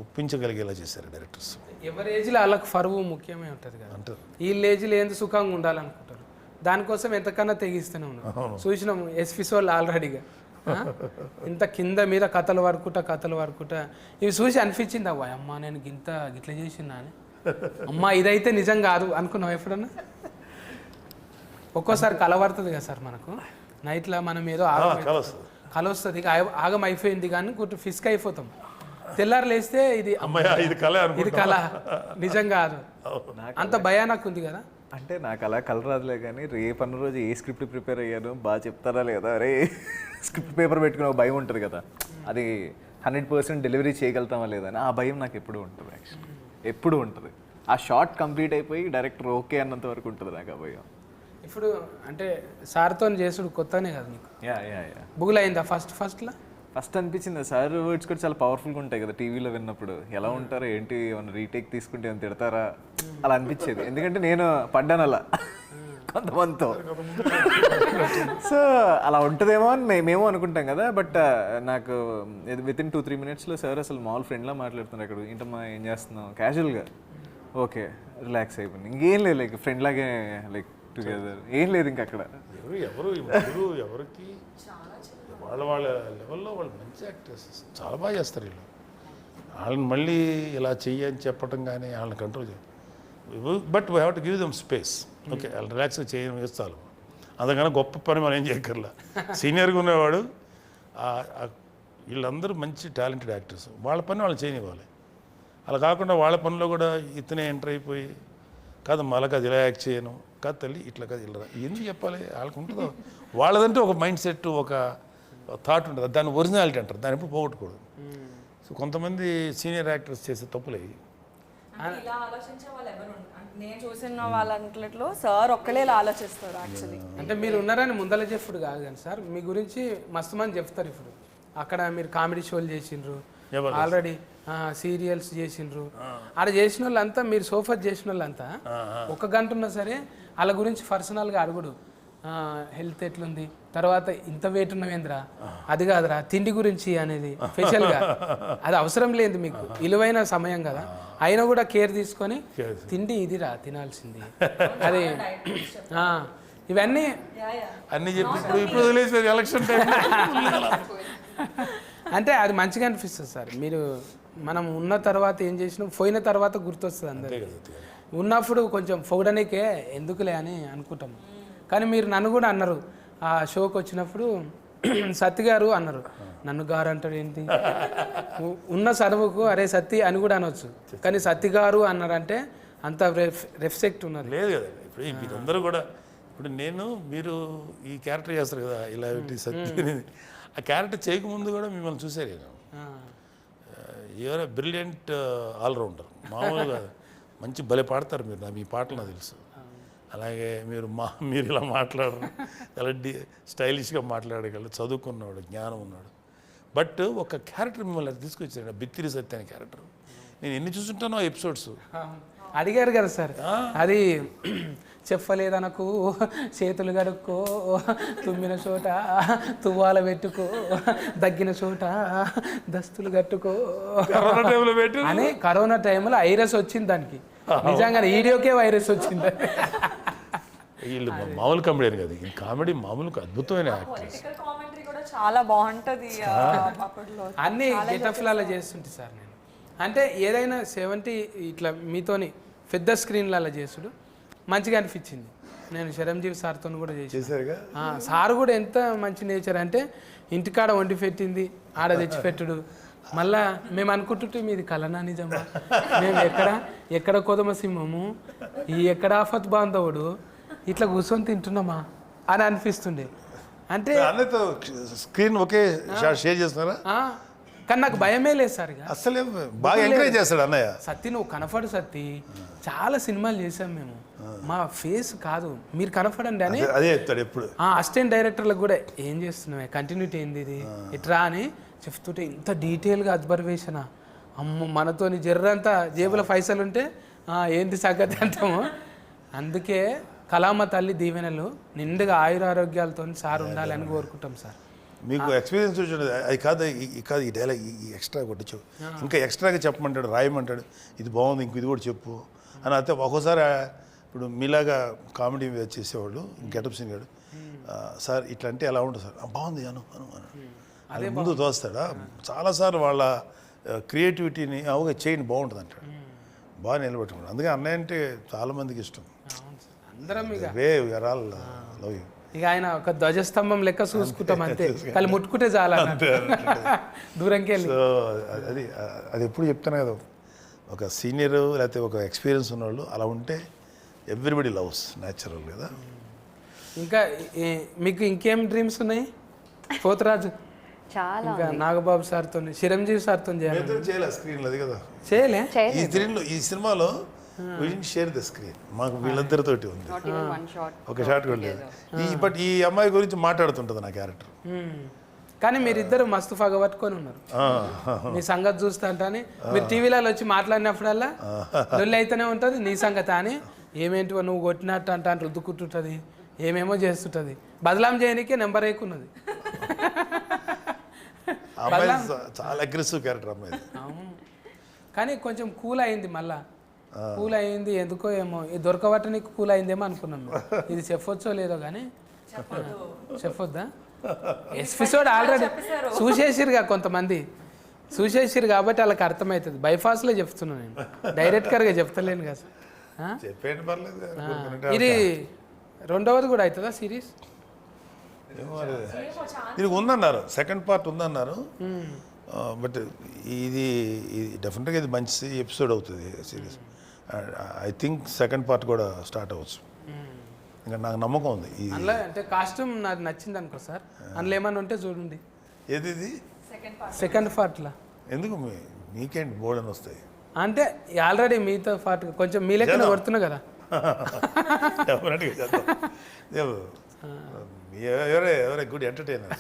ఒప్పించగలిగేలా చేశారు డైరెక్టర్స్. ఎవరి ఏజ్లో వాళ్ళకి పరువు ముఖ్యమే ఉంటుంది కదా అంటారు. వీళ్ళ ఏజ్లో ఏంది సుఖంగా ఉండాలనుకుంటారు, దానికోసం ఎంతకన్నా తెగిస్తూనే ఉన్నారు. చూసినాం ఎస్పిసోళ్ళు ఆల్రెడీగా ఇంత కింద మీద కథలు వరకుట ఇవి చూసి అనిపించింది, అవ్వ అమ్మ నేను గిట్ల చేసిందా అని. అమ్మ ఇదైతే నిజం కాదు అనుకున్నావు ఎప్పుడన్నా? ఒక్కోసారి కలవడుతుంది కదా సార్ మనకు నైట్లో, మనం ఏదో కల వస్తుంది, ఆగం అయిపోయింది కానీ ఫిస్క్ అయిపోతాం. తెల్లారు లేస్తే ఇది కళ నిజం కాదు, అంత భయానకు ఉంది కదా. అంటే నాకు అలా కల రాదులే కానీ రేపన్న రోజు ఏ స్క్రిప్ట్ ప్రిపేర్ అయ్యాను బాగా చెప్తారా లేదా, అరే స్క్రిప్ట్ పేపర్ పెట్టుకునే భయం ఉంటుంది కదా, అది 100% డెలివరీ చేయగలుగుతామా లేదని ఆ భయం నాకు ఎప్పుడు ఉంటుంది. యాక్చువల్లీ ఎప్పుడు ఉంటుంది. ఆ షార్ట్ కంప్లీట్ అయిపోయి డైరెక్టర్ ఓకే అన్నంత వరకు ఉంటుంది నాకు ఆ భయం. ఇప్పుడు అంటే సార్తో చేసుడు కొత్తనే కదా నీకు? యా బుగులు అయిందా ఫస్ట్లో? ఫస్ట్ అనిపించింది సార్ వర్డ్స్ కూడా చాలా పవర్ఫుల్గా ఉంటాయి కదా టీవీలో విన్నప్పుడు. ఎలా ఉంటారో ఏంటి, ఏమైనా రీటేక్ తీసుకుంటే ఏమైనా తిడతారా అలా అనిపించేది. ఎందుకంటే నేను పడ్డాను అలా కొంతమందితో. సో అలా ఉంటుందేమో అని మేము అనుకుంటాం కదా. బట్ నాకు వితిన్ 2-3 మినిట్స్లో సార్ అసలు మామూలు ఫ్రెండ్లా మాట్లాడుతున్నారు. అక్కడ ఏంటమ్మా ఏం చేస్తున్నావు క్యాజువల్గా, ఓకే రిలాక్స్ అయిపోయింది, ఇంకేం లేదు, లైక్ ఫ్రెండ్ లాగే లైక్ టుగెదర్, ఏం లేదు ఇంకా అక్కడ. ఎవరికి వాళ్ళ లెవెల్లో వాళ్ళు మంచి యాక్టర్స్, చాలా బాగా చేస్తారు వీళ్ళు. వాళ్ళని మళ్ళీ ఇలా చెయ్యని చెప్పడం కానీ వాళ్ళని కంట్రోల్ చేయాలి. But we have to give them space. Okay వాళ్ళు రిలాక్స్గా చేయడం వేస్తాను, అందుకని గొప్ప పని మనం ఏం చేయక్కర్లా. సీనియర్గా ఉన్నవాడు వీళ్ళందరూ మంచి టాలెంటెడ్ యాక్టర్స్, వాళ్ళ పని వాళ్ళు చేయనివ్వాలి. అలా కాకుండా వాళ్ళ పనిలో కూడా ఇతనే ఎంటర్ అయిపోయి కాదు మళ్ళీ అది ఇలా యాక్ట్ చేయను కాదు తల్లి ఇట్లా కాదు ఇలా ఎందుకు చెప్పాలి, వాళ్ళకి ఉంటుందో వాళ్ళదంటే ఒక మైండ్ సెట్, ఒక థాట్ ఉంటుంది. దాన్ని ఒరిజినాలిటీ అంటారు, దాన్ని ఎప్పుడు పోగొట్టకూడదు. సో కొంతమంది సీనియర్ యాక్టర్స్ చేసే తప్పులే. ఇలా ఆలోచించే వాళ్ళు ఎవరు నేను చూసిన వాళ్ళంట్లో సార్ ఒక్కలే ఇలా ఆలోచిస్తారు యాక్చువల్లీ. అంటే మీరు ఉన్నారని ముందల చెప్పుడు కాదు కానీ సార్ మీ గురించి మస్తు మంది చెప్తారు. ఇప్పుడు అక్కడ మీరు కామెడీ షోలు చేసిండ్రు, ఆల్రెడీ సీరియల్స్ చేసిండ్రు, ఆడ చేసిన వాళ్ళంతా, మీరు సోఫా చేసిన వాళ్ళంతా 1 గంట ఉన్నా సరే వాళ్ళ గురించి పర్సనల్గా అడుగుడు. హెల్త్ ఎట్లుంది, తర్వాత ఇంత వెయిట్ ఉన్నవేంద్రా, అది కాదురా తిండి గురించి అనేది స్పెషల్గా. అది అవసరం లేదు మీకు, విలువైన సమయం కదా, అయినా కూడా కేర్ తీసుకొని తిండి ఇదిరా తినాల్సింది అది ఇవన్నీ అన్నీ చెప్పి ఇప్పుడు వదిలేసారు ఎలక్షన్ టైం. అంటే అది మంచిగా అనిపిస్తుంది సార్. మీరు మనం ఉన్న తర్వాత ఏం చేసినాం, పోయిన తర్వాత గుర్తొస్తుంది అందరికీ. ఉన్నప్పుడు కొంచెం పొగడనికే ఎందుకులే అని అనుకుంటాం. కానీ మీరు నన్ను కూడా అన్నారు ఆ షోకి వచ్చినప్పుడు, సత్తి గారు అన్నారు. నన్ను గారు అంటారు ఏంటి, ఉన్న చదువుకు అరే సత్తి అని కూడా అనొచ్చు, కానీ సత్తి గారు అన్నారంటే అంత రెస్పెక్ట్ ఉన్నది. లేదు కదా ఇప్పుడు మీరందరూ కూడా, ఇప్పుడు మీరు ఈ క్యారెక్టర్ చేస్తారు కదా ఇలా పెట్టి సత్తి అనేది, ఆ క్యారెక్టర్ చేయకముందు కూడా మిమ్మల్ని చూసారు నేను. యూఆర్ ఎ బ్రిలియంట్ ఆల్రౌండర్, మామూలుగా మంచి భలే పాడతారు మీరు, మీ పాటలు నాకు తెలుసు. అలాగే మీరు ఇలా మాట్లాడరు, చాలా స్టైలిష్గా మాట్లాడగలరు, చదువుకున్నాడు, జ్ఞానం ఉన్నాడు. బట్ ఒక క్యారెక్టర్ మిమ్మల్ని తీసుకొచ్చాడు, బిత్తిరి సత్య అనే క్యారెక్టర్. నేను ఎన్ని చూస్తుంటానో ఎపిసోడ్స్. అడిగారు కదా సార్, అది చెప్పలేదనకు చేతులు కడుక్కో, తుమ్మిన చోట తువ్వాల పెట్టుకో, దగ్గిన చోట దస్తులు కట్టుకో కరోనా టైంలో పెట్టి అని. కరోనా టైంలో వైరస్ వచ్చింది దానికి, నిజంగా వీడియోకే వైరస్ వచ్చింది. వీళ్ళు మామూలు కామెడీ కదా, ఈ కామెడీ మామూలు అద్భుతమైన యాక్టర్స్. పొలిటికల్ కామెంటరీ కూడా చాలా బాగుంటది అప్పట్లో. అన్ని గెటఫ్లలో చేస్తుంటే సార్ నేను, అంటే ఏదైనా 70 ఇట్లా మీతోని పెద్ద స్క్రీన్లలో చేసుడు మంచిగా అనిపించింది. నేను చిరంజీవి సార్తో కూడా చేసి చేశారుగా. సార్ కూడా ఎంత మంచి నేచర్ అంటే ఇంటికాడ వండి పెట్టింది ఆడ తెచ్చిపెట్టుడు. మళ్ళా మేము అనుకుంటుంటే మీది కలనా నిజమా, మేము ఎక్కడ కొదమ సింహము, ఈ ఎక్కడ ఆఫత్ బాంధవుడు, ఇట్లా కూర్చొని తింటున్నామా అని అనిపిస్తుండే. అంటే అన్నతో స్క్రీన్ ఒకే షాట్ షేర్ చేస్తున్నారా? కానీ నాకు భయమే లేదు సార్. ఇక అసలే బాగా ఎంకరేజ్ చేస్తాడు అన్నయ్య. సత్తి నువ్వు కనపడు సత్తి, చాలా సినిమాలు చేసాం మేము, మా ఫేస్ కాదు మీరు కనపడండి అని అదే చెప్తాడు ఎప్పుడు. అసిస్టెంట్ డైరెక్టర్లకు కూడా ఏం చేస్తున్నావు, కంటిన్యూటీ ఏంది ఇది ఇట్రా అని చెప్తుంటే ఇంత డీటెయిల్గా అబ్జర్వేషనా, అమ్మో మనతోని జర్రంతా జేబుల పైసలు ఉంటే ఏంది సంగతి అంటాము. అందుకే కళామ తల్లి దీవెనలు నిండుగా ఆయురారోగ్యాలతో సార్ ఉండాలని కోరుకుంటాం సార్. మీకు ఎక్స్పీరియన్స్ చూడండి, అది కాదు కాదు ఈ డైలాగ్ ఈ ఎక్స్ట్రా కొట్టించు, ఇంకా ఎక్స్ట్రాగా చెప్పమంటాడు, రాయమంటాడు, ఇది బాగుంది ఇంక ఇది కూడా చెప్పు అని. అయితే ఒక్కోసారి ఇప్పుడు మీలాగా కామెడీ మీద చేసేవాళ్ళు గెటప్ సీన్ గాడు, సార్ ఇట్లా అంటే ఎలా ఉంటుంది సార్, బాగుంది అను అను అను అది ముందు తోస్తాడా. చాలాసార్లు వాళ్ళ క్రియేటివిటీని అవుగా చేయండి బాగుంటుంది అంటాడు, బాగా నిలబెట్టుకుంటాడు. అందుకే అన్నయ్య అంటే చాలామందికి ఇష్టం. అందరం ఇక లవ్ యూ. ఇక ఆయన ఒక ధ్వజస్తంభం లెక్క చూసుకుంటాం అంతే, కళ్ళు ముట్టుకుంటే చాలా దూరంకి వెళ్ళి. సో అది ఎప్పుడు చెప్తాను కదా, ఒక సీనియర్ లేకపోతే ఒక ఎక్స్పీరియన్స్ ఉన్నవాళ్ళు అలా ఉంటే ఎవ్రీబడి లవ్స్ న్యాచురల్ కదా. ఇంకా మీకు ఇంకేం డ్రీమ్స్ ఉన్నాయి పోతరాజు? చాలా ఇంకా నాగబాబు సార్తో చిరంజీవి సార్తో చేయలే స్క్రీన్ అది కదా, చేయలే. ఈ స్క్రీన్లో ఈ సినిమాలో షేర్ ద స్క్రీన్ మాకు వీళ్ళందరితోటి ఉంది, not even one shot. ఒక షాట్ కూడా లేదు. బట్ ఈ అమ్మాయి గురించి మాట్లాడుతుంటుంది నా క్యారెక్టర్. కానీ మీరిద్దరు మస్తు పగబట్టుకొని ఉన్నారు. మీ సంగతి చూస్తా అని మీరు టీవీలలో వచ్చి మాట్లాడినప్పుడల్లా లొల్లి అయితేనే ఉంటుంది నీ సంగతి అని. ఏమేంటివో నువ్వు కొట్టినట్టు అంటే రుద్దుకుంటుంటుంది, ఏమేమో చేస్తుంటుంది. బదలాం చేయడానికే నెంబర్ ఎక్కున్నది. అమ్మాయి చాలా అగ్రెసివ్ క్యారెక్టర్ అమ్మాయి. కానీ కొంచెం కూల్ అయింది, మళ్ళా కూల్ అయింది ఎందుకో ఏమో, ఇది దొరకబట్టనికి కూల్ అయిందేమో అనుకున్నాం. ఇది చెప్పొచ్చో లేదో కానీ చెప్పొద్దా? ఎపిసోడ్ ఆల్రెడీ చూసేసిరుగా కొంతమంది, చూసేసిరు కాబట్టి వాళ్ళకి అర్థమవుతుంది. బైఫాస్లో చెప్తున్నాను నేను, డైరెక్ట్గా చెప్తలేను కదా. చెప్పేయండి పర్లేదు. ఇది రెండవది కూడా అవుతుందా సిరీస్? ఇది ఉందన్నారు, సెకండ్ పార్ట్ ఉందన్నారు. బట్ ఇది డెఫినెట్గా ఇది మంచి ఎపిసోడ్ అవుతుంది series. I think second part కూడా స్టార్ట్ అవ్వచ్చు, ఇంకా నాకు నమ్మకం ఉంది. అందులో అంటే కాస్ట్యూమ్ నాకు నచ్చింది అనుకో సార్, అందులో ఏమన్నా ఉంటే చూడండి. ఏది ఇది సెకండ్ పార్ట్లో ఎందుకు మీకేంటి బోర్డు అని వస్తాయి అంటే ఆల్రెడీ మీతో పాటు కొంచెం మీ లెక్కన కొడుతున్నా కదా. డెఫినెట్గా చేద్దాం. ఎవరే గుడ్ ఎంటర్టైనర్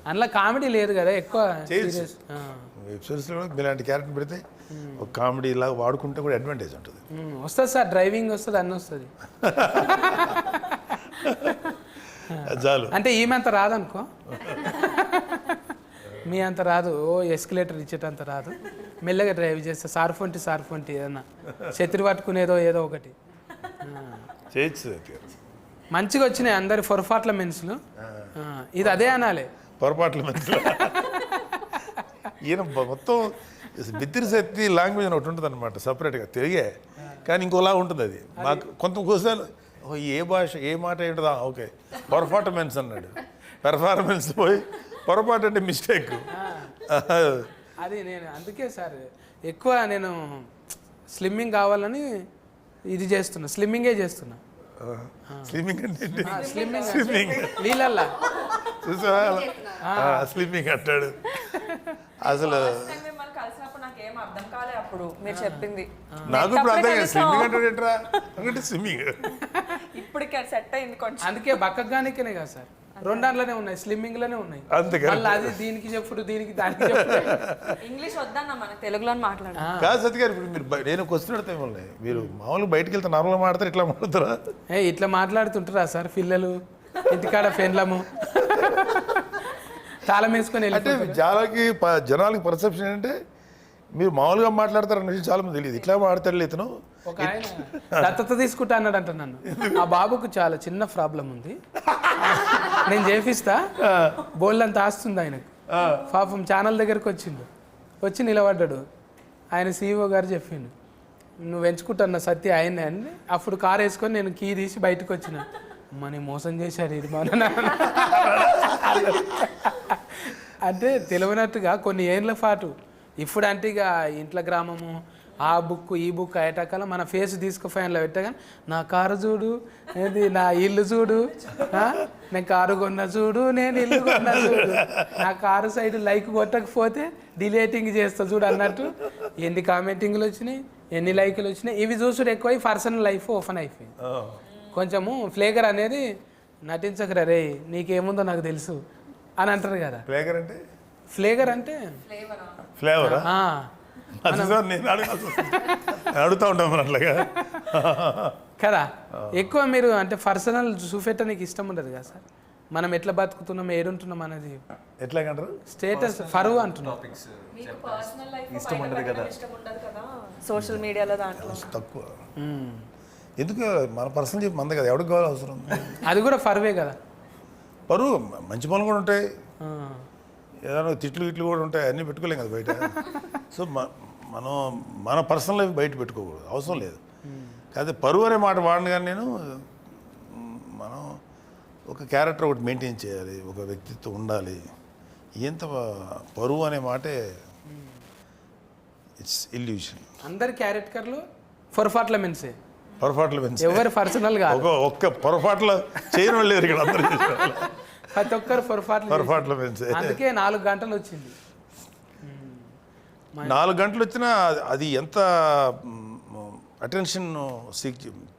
అందులో కామెడీ లేదు కదా ఎక్కువ. వెబ్సిరీస్లో కూడా ఇలాంటి క్యారెక్టర్ పెడితే ఒక కామెడీ ఇలాగా వాడుకుంటే కూడా అడ్వాంటేజ్ ఉంటుంది. వస్తుంది సార్, డ్రైవింగ్ వస్తుంది, అన్నీ వస్తుంది. చాలు. అంటే ఈమె అంత రాదనుకో, మీ అంత రాదు, ఎస్కలేటర్ ఇచ్చేటంత రాదు. మెల్లగా డ్రైవ్ చేస్తే సార్ఫొంటి ఏదన్నా చెత్రి పట్టుకునేదో ఏదో ఒకటి చేయొచ్చు. మంచిగా వచ్చినాయి అందరి పొరపాట్ల మెన్సులు. ఇది అదే అనాలి, పొరపాట్ల మధ్యలో. ఈయన మొత్తం బిత్తిరి శక్తి లాంగ్వేజ్ అని ఒకటి ఉంటుంది అనమాట సపరేట్గా, తెలుగే కానీ ఇంకోలా ఉంటుంది అది. మాకు కొంత కోసం ఏ భాష ఏ మాట ఏంటదా, ఓకే పర్ఫార్మెన్స్ అన్నాడు, పెర్ఫార్మెన్స్ పోయి పొరపాటు అంటే మిస్టేక్. అది నేను అందుకే సార్ ఎక్కువ నేను స్లిమ్మింగ్ కావాలని ఇది చేస్తున్నా, స్లిమ్మింగే చేస్తున్నా. స్లిమ్మింగ్ అంటే స్లిమ్మింగ్ వీళ్ళల్లా చూసా స్లిమ్మింగ్ అంటాడు. అసలు మిమ్మల్ని కలిసినప్పుడు నాకేం అర్థం కాలే అప్పుడు మీరు చెప్పింది. నాకు ఇప్పుడు అర్థం కాదు స్విమ్మింగ్ అంటాడు ఏంట్రా అంటే స్విమ్మింగ్. ఇప్పుడు సెట్ అయింది కొంచెం. అందుకే బక్కగానికేనే కదా సార్ రెండాట్లోనే ఉన్నాయి, స్లిమ్మింగ్లోనే ఉన్నాయి. అంతే కదా. మళ్ళీ అది దీనికి చెప్పుడు, దీనికి దానికి చెప్పుడు. ఇంగ్లీష్ వద్దన్న మనకు తెలుగులో మాట్లాడాలి. కాదు సత్య గారు, ఇప్పుడు మీరు నేను క్వశ్చన్ అడుగుతా మిమ్మల్ని, మీరు మామూలుగా బయటకు వెళ్తే నార్మల్గా మాట్లాడతారు, ఇట్లా మాట్లాడతారా? ఇట్లా మాట్లాడుతుంటారా సార్ పిల్లలు ఇంటికాడ పెండ్లము తాళం వేసుకొని అంటే వెళ్ళిపోతారు. జనాలకి పర్సెప్షన్ ఏంటంటే మీరు మామూలుగా మాట్లాడతారు అన్న విషయం చాలా మంది తెలియదు. ఇట్లా మాట్లాడతాడు ఇతను. ఒక ఆయన దత్తత తీసుకుంటా అన్నాడంట నన్ను. ఆ బాబుకు చాలా చిన్న ప్రాబ్లం ఉంది, నేను చేపిస్తా, బోల్డ్ అంత ఆస్తుంది ఆయనకు. పాపం ఛానల్ దగ్గరకు వచ్చి నిలబడ్డాడు. ఆయన CEO గారు చెప్పిండు, నువ్వు ఎంచుకుంటున్న సత్య ఆయనే అని. అప్పుడు కారు వేసుకొని నేను కీ తీసి బయటకు వచ్చిన. అమ్మని మోసం చేశారు ఇది మన అంటే తెలియనట్టుగా కొన్ని ఏళ్ళ పాటు. ఇప్పుడు అంటే ఇక ఇంట్లో గ్రామము, ఆ బుక్ ఈ బుక్ అయ్యేటకాల మన ఫేస్ తీసుకు ఫ్యాన్లో పెట్టగానే నా కారు చూడు, ఏది నా ఇల్లు చూడు, నేను కారు కొన్నా చూడు, నేను ఇల్లు కొన్నా చూడు, నా కారు సైడ్ లైక్ కొట్టకపోతే డిలేటింగ్ చేస్తా చూడు అన్నట్టు ఎన్ని కామెంటింగ్లు వచ్చినాయి, ఎన్ని లైకులు వచ్చినాయి. ఇవి చూసుడు ఎక్కువ పర్సనల్ లైఫ్ ఓపెన్ అయిపోయింది. కొంచెము ఫ్లేగర్ అనేది నటించకరా రే, నీకేముందో నాకు తెలుసు అని అంటారు కదా. ఫ్లేగర్ అంటే ఫ్లేవరా? నేను అడుగుతా ఉంటాం మరి అట్లాగా కదా. ఎక్కువ మీరు అంటే పర్సనల్ చూపెట్టడానికి ఇష్టం ఉండదు కదా సార్. మనం ఎట్లా బతుకుతున్నాం, ఏడుంటున్నాం అనేది ఎట్లాగంటారు, స్టేటస్ ఫరువు అంటున్నాం. ఇష్టం ఉండదు కదా సోషల్ మీడియాలో దాంట్లో తక్కువ. ఎందుకు మన పర్సనల్ చెప్పి మంద కదా, ఎవరికి కావాలి అవసరం. అది కూడా ఫరువే కదా. పరువు మంచి పనులు కూడా ఉంటాయి, ఏదైనా తిట్లు కూడా ఉంటాయి, అన్నీ పెట్టుకోలేం కదా బయట. సో మనం మన పర్సనల్ లైఫ్ బయట పెట్టుకోకూడదు, అవసరం లేదు. కాకపోతే పరువు అనే మాట వాడిన కానీ నేను మనం ఒక క్యారెక్టర్ ఒకటి మెయింటైన్ చేయాలి, ఒక వ్యక్తిత్వం ఉండాలి. ఎంత పరువు అనే మాటే ఇట్స్ ఇల్యూషన్. అందరి క్యారెక్టర్లు పొరపాట్ల మెన్సే, పొరపాట్లు పెంచి ఎవరు పర్సనల్ గా ఒక్క పొరపాట్లు చేయడం లేరు ఇక్కడ అందరూ. ప్రతి ఒక్కరు పొరపాట్లు పెంచే, అందుకే 4 గంటలు వచ్చింది. 4 గంటలు వచ్చినా అది ఎంత అటెన్షన్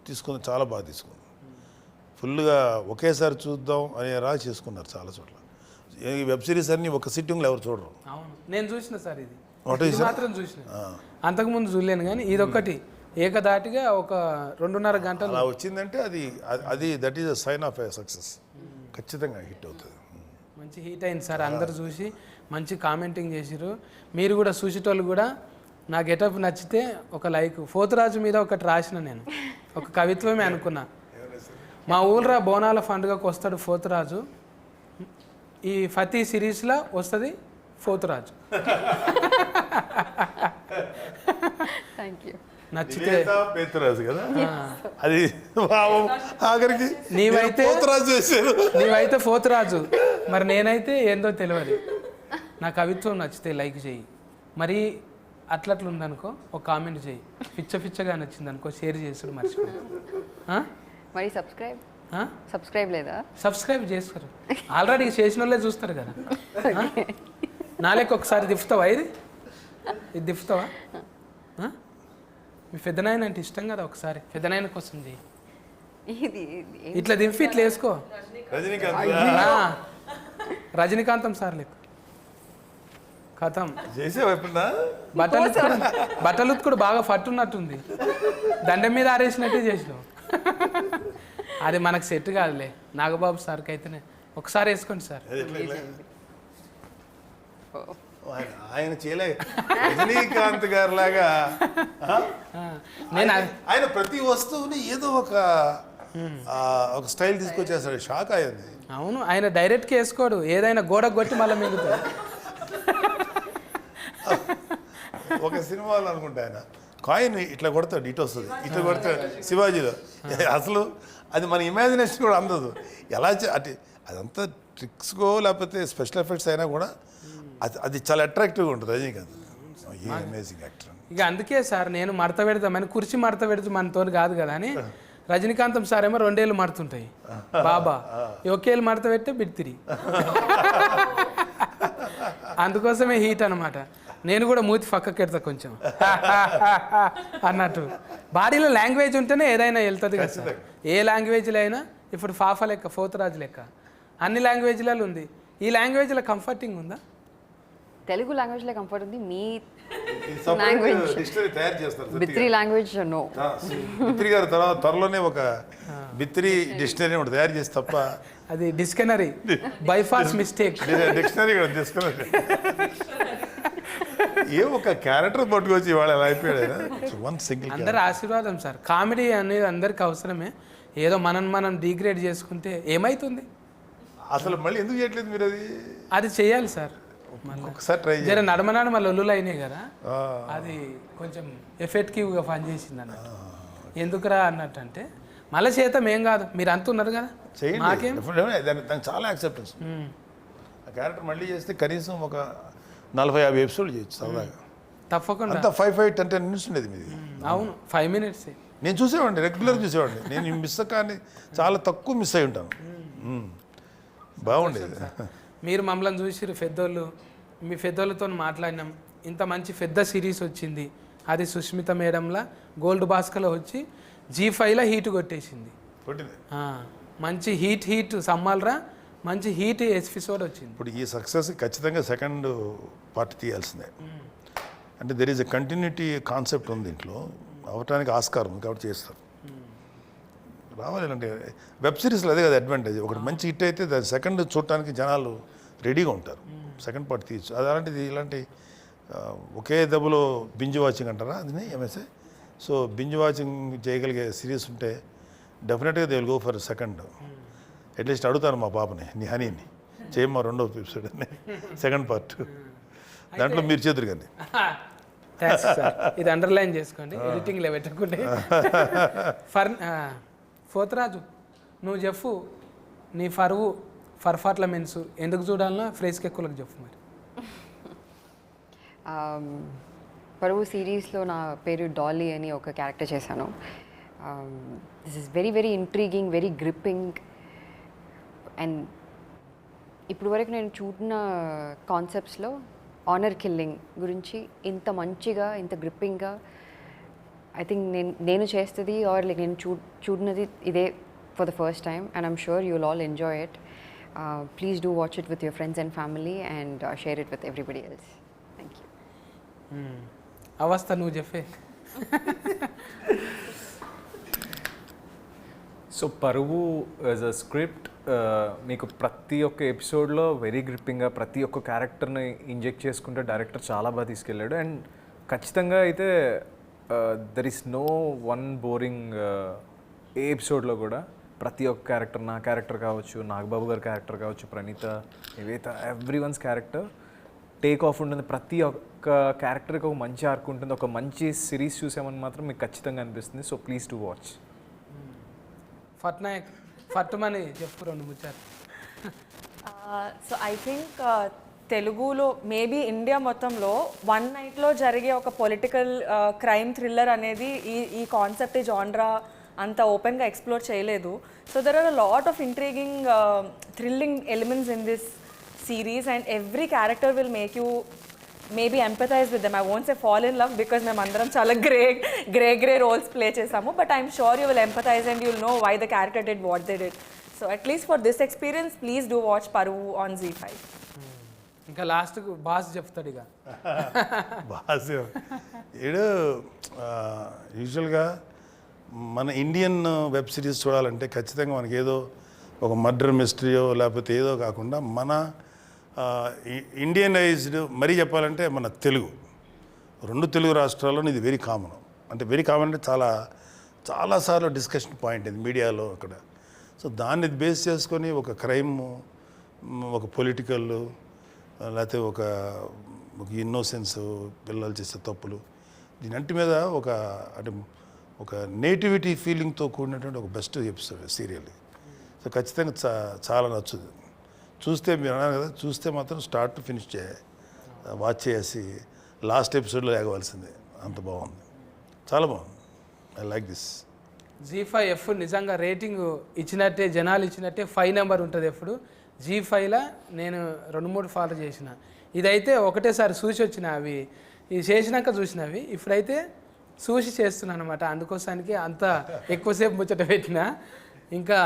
తీసుకుంది, చాలా బాగా తీసుకుంది. ఫుల్గా ఒకేసారి చూద్దాం అనే చేసుకున్నారు చాలా చోట్ల. ఈ వెబ్ సిరీస్ అన్ని ఒక సిట్టింగ్లో ఎవరు చూడరు. అవును, నేను చూసిన సార్, ఇది ఒకటి మాత్రం చూసిన, అంతకుముందు చూడలేను. కానీ ఇదొక్కటి ఏకదాటిగా ఒక 2.5 గంటలు అలా వచ్చిందంటే అది that is a sign of a success. ఖచ్చితంగా హిట్ అవుతుంది. మంచి హిట్ అయింది సార్. అందరు చూసి మంచి కామెంటింగ్ చేసిరు. మీరు కూడా చూసేటోళ్ళు కూడా నా గెటప్ నచ్చితే ఒక లైక్. పోతురాజు మీద ఒకటి రాసిన, నేను ఒక కవిత్వమే అనుకున్నా. మా ఊళ్ళో బోనాల పండుగకు వస్తాడు పోతురాజు, ఈ ఫతీ సిరీస్లో వస్తుంది పోతురాజు. Thank you. నచ్చితే పేతురాజు కదా అది, ఆఖరికి నీవైతే పోతురాజు చేశారు. నీవైతే పోతురాజు, మరి నేనైతే ఏందో తెలియదు. నా కవిత్వం నచ్చితే లైక్ చేయి, మరి అట్లట్లు ఉందనుకో ఒక కామెంట్ చేయి, పిచ్చగా నచ్చింది అనుకో షేర్ చేసుడు మర్చిపో. మరి సబ్స్క్రైబ్ లేదా? సబ్స్క్రైబ్ చేస్తారు, ఆల్రెడీ చేసిన వాళ్ళే చూస్తారు కదా. నాలేక ఒకసారి దిఫ్తావా, ఇది దిఫ్తావా? మీ పెద్దనాయన అంటే ఇష్టం కదా, ఒకసారి పెద్దనాయన కోసం చేయి. ఇట్లా దింపి ఇట్లా వేసుకో. రజనీకాంతం సార్ లెక్క కథం చేసేవా ఎప్పుడన్నా? బట్టలు కూడా బాగా పట్టున్నట్టుంది, దండం మీద ఆరేసినట్టే చేసినావు. అది మనకు సెట్ కాదులే. నాగబాబు సార్కి అయితేనే ఒకసారి వేసుకోండి సార్. ఆయన చేయలే రజనీకాంత్ గారు లాగా. ఆయన ప్రతి వస్తువుని ఏదో ఒక స్టైల్ తీసుకొచ్చేస్తాడు, షాక్ అయ్యింది. అవును, ఆయన డైరెక్ట్గా వేసుకోడు, ఏదైనా గోడకు కొట్టి మళ్ళీ మిగులుతాడు. ఒక సినిమాలో అనుకుంటా ఆయన కాయిన్ ఇట్లా కొడతాడు, ఇటు వస్తుంది, ఇట్లా కొడతాడు శివాజీలో. అసలు అది మన ఇమాజినేషన్ కూడా అందదు. ఎలా అంటే అదంతా ట్రిక్స్కో లేకపోతే స్పెషల్ ఎఫెక్ట్స్ అయినా కూడా అది చాలా అట్రాక్టివ్గా ఉంటుంది రజనీకాంత్. Amazing actor. ఇక అందుకే సార్ నేను మడత పెడతామని, కుర్చీ మడత పెడితే మనతో కాదు కదా అని. రజనీకాంతం సార్ ఏమో 2 ఏళ్ళు మడుతుంటాయి, బాబా ఒకేళ్ళు మడత పెట్టే బిడ్తిరి. అందుకోసమే హీట్ అనమాట. నేను కూడా మూతి పక్కకి పెడతా కొంచెం అన్నట్టు. బాడీలో లాంగ్వేజ్ ఉంటేనే ఏదైనా వెళ్తుంది కదా సార్. ఏ లాంగ్వేజ్లో అయినా ఇప్పుడు ఫాఫా లెక్క, పోతురాజు లెక్క అన్ని లాంగ్వేజ్లలో ఉంది. ఈ లాంగ్వేజ్లో కంఫర్టింగ్ ఉందా? తెలుగు లాంగ్వేజ్లో కంఫర్ట్ ఉంది. మీ లాంగ్వేజ్ డిక్షనరీ తయారు చేస్తారు బిత్రి లాంగ్వేజ్ నో. బిత్రి గారు తర్వాత త్వరలోనే ఒక బిత్రి డిక్షనరీ ఒకటి తయారు చేసి తప్ప అది డిక్షనరీ బైఫాస్ మిస్టేక్. డిక్షనరీ కూడా డిక్షనరీ ఏ ఒక క్యారెక్టర్ పట్టుకొచ్చి ఇవాళ ఎలా అయిపోయాడు. వన్ సింగిల్ అందరి ఆశీర్వాదం సార్. కామెడీ అనేది అందరికి అవసరమే. ఏదో మనం డిగ్రేడ్ చేసుకుంటే ఏమవుతుంది? అసలు మళ్ళీ ఎందుకు చేయట్లేదు మీరు? అది చేయాలి సార్. ఒకసారి ట్రై జర నడమనాడు మళ్ళీ ఒల్లులు అయినాయి కదా, అది కొంచెం ఎఫెక్టివ్గా పనిచేసింది అన్నట్టు. ఎందుకురా అన్నట్టు అంటే మళ్ళీ చేతం ఏం కాదు, మీరు అంటున్నారు కదా, మాకేం దానికి చాలా యాక్సెప్టెన్స్. ఆ క్యారెక్టర్ మళ్ళీ చేస్తే కనీసం ఒక 40-50 ఎపిసోడ్లు చేయొచ్చు సరదాగా. తప్పకుండా. అంతా 5-10 మినిట్స్ ఉండేది మీది. అవును, 5 minutes. నేను చూసేవాడిని, రెగ్యులర్ చూసేవాడిని. నేను మిస్ కానీ చాలా తక్కువ మిస్ అయి ఉంటాను. బాగుండేది. మీరు మమ్మల్ని చూసిరు పెద్దోళ్ళు, మీ పెద్దోళ్ళతో మాట్లాడినాం. ఇంత మంచి పెద్ద సిరీస్ వచ్చింది, అది సుష్మిత మేడంలా గోల్డ్ బాస్కలో వచ్చి G5లో హీట్ కొట్టేసింది. మంచి హీట్ సమ్మాలరా, మంచి హీట్ ఎపిసోడ్ వచ్చింది. ఇప్పుడు ఈ సక్సెస్ ఖచ్చితంగా సెకండ్ పార్ట్ తీయాల్సిందే. అంటే there is a continuity concept ఉంది దీంట్లో, అవటానికి ఆస్కారం ఉంది కాబట్టి చేస్తారు. రావాలి అంటే వెబ్ సిరీస్లో అదే కదా అడ్వాంటేజ్. ఒకటి మంచి హిట్ అయితే దాని సెకండ్ చూడటానికి జనాలు రెడీగా ఉంటారు, సెకండ్ పార్ట్ తీయచ్చు. అది అలాంటిది ఇలాంటి ఒకే దెబ్బలో బింజ్ వాచింగ్ అంటారా అది ఎంఎస్ఏ. సో బింజ్ వాచింగ్ చేయగలిగే సిరీస్ ఉంటే డెఫినెట్గా they will go for second. At least అడుగుతాను మా పాపని, నీ హనీని చేయమ్మా 2వ ఎపిసోడ్ అని, సెకండ్ పార్ట్. దాంట్లో మీరు చేతురు కానీ ఇది అండర్లైన్ చేసుకోండి, ఎడిటింగ్లో పెట్టకుంటే. పోతరాజు, నువ్వు చెప్పు నీ ఫర్ఫాట్ల మెన్స్ ఎందుకు చూడాలన్నా ఫ్రేస్కి ఎక్కువలకు చెప్పు మరి. పరువు సిరీస్లో నా పేరు డాలీ అని ఒక క్యారెక్టర్ చేశాను. This is very very intriguing, very gripping. And ఇప్పుడు వరకు నేను చూడిన కాన్సెప్ట్స్లో ఆనర్ కిల్లింగ్ గురించి ఇంత మంచిగా, ఇంత గ్రిప్పింగ్గా ఐ థింక్ నేను చేస్తుంది ఆర్ లైక్ నేను చూడినది ఇదే for the first time. And I'm sure you will all enjoy it. Please do watch it with your friends and family and share it with everybody else. Thank you. అవస్థ నువ్వు చెప్పే. So పరువు as a script మీకు ప్రతి ఒక్క ఎపిసోడ్లో very గ్రిప్పింగ్గా ప్రతి ఒక్క క్యారెక్టర్ని ఇంజెక్ట్ చేసుకుంటే డైరెక్టర్ చాలా బాగా తీసుకెళ్ళాడు. అండ్ ఖచ్చితంగా అయితే there is no one boring ఏ ఎపిసోడ్లో కూడా. ప్రతి ఒక్క క్యారెక్టర్, నా క్యారెక్టర్ కావచ్చు, నాగబాబు గారి క్యారెక్టర్ కావచ్చు, Praneetha, Nivetha, everyone's character take off ఉంటుంది. ప్రతి ఒక్క క్యారెక్టర్కి ఒక మంచి ఆర్క్ ఉంటుంది. ఒక మంచి సిరీస్ చూసామని మాత్రం మీకు ఖచ్చితంగా అనిపిస్తుంది. So please to watch. ఫట్నాయక్ ఫట్టుమని చెప్పు 2 ముచ్చారు. సో ఐ థింక్ తెలుగులో మేబీ ఇండియా మొత్తంలో వన్ నైట్లో జరిగే ఒక పొలిటికల్ క్రైమ్ థ్రిల్లర్ అనేది ఈ కాన్సెప్ట్, ఈ జాన్రా అంత ఓపెన్గా ఎక్స్ప్లోర్ చేయలేదు. So there are a lot of intriguing thrilling elements in this series and every character will make you maybe empathize with them. I won't say fall in love because మేమందరం చాలా grey roles play చేసాము, but I'm sure you will empathize and you'll know why the character did what they did. So at least for this experience, please do watch Paruvu on Z5. ఇంకా లాస్ట్కు boss చెప్తాడు ఇక. Boss ఏడు యూజువల్గా మన Indian web series చూడాలంటే ఖచ్చితంగా మనకి ఏదో ఒక మర్డర్ మిస్టరీయో లేకపోతే ఏదో కాకుండా మన ఇండియనైజ్డ్ మరీ చెప్పాలంటే మన తెలుగు 2 తెలుగు రాష్ట్రాల్లో ఇది వెరీ కామన్. అంటే వెరీ కామన్ అంటే చాలాసార్లు డిస్కషన్ పాయింట్ ఇది మీడియాలో అక్కడ. సో దాన్ని బేస్ చేసుకొని ఒక క్రైమ్, ఒక పొలిటికల్, లేకపోతే ఒక ఇన్నోసెన్స్, పిల్లలు చేసే తప్పులు, దీనంటి మీద అంటే ఒక నేటివిటీ ఫీలింగ్తో కూడినటువంటి ఒక బెస్ట్ ఎపిసోడ్ సీరియల్. సో ఖచ్చితంగా చాలా నచ్చుతుంది. చూస్తే మీరు అన్నారు కదా, చూస్తే మాత్రం స్టార్ట్ టు ఫినిష్ వాచ్ చేసి లాస్ట్ ఎపిసోడ్లో లేగవలసిందే. అంత బాగుంది, చాలా బాగుంది. I like this. G5 నిజంగా రేటింగ్ ఇచ్చినట్టే, జనాలు ఇచ్చినట్టే 5 నెంబర్ ఉంటుంది ఎప్పుడు. G5లో నేను 2-3 ఫాలో చేసిన. ఇదైతే ఒకటేసారి చూసి వచ్చిన, అవి ఇది చేసినాక చూసినవి. ఇప్పుడైతే చూసి చేస్తున్నాను అనమాట. అందుకోసానికి అంత ఎక్కువసేపు ముచ్చట పెట్టిన. ఇంకా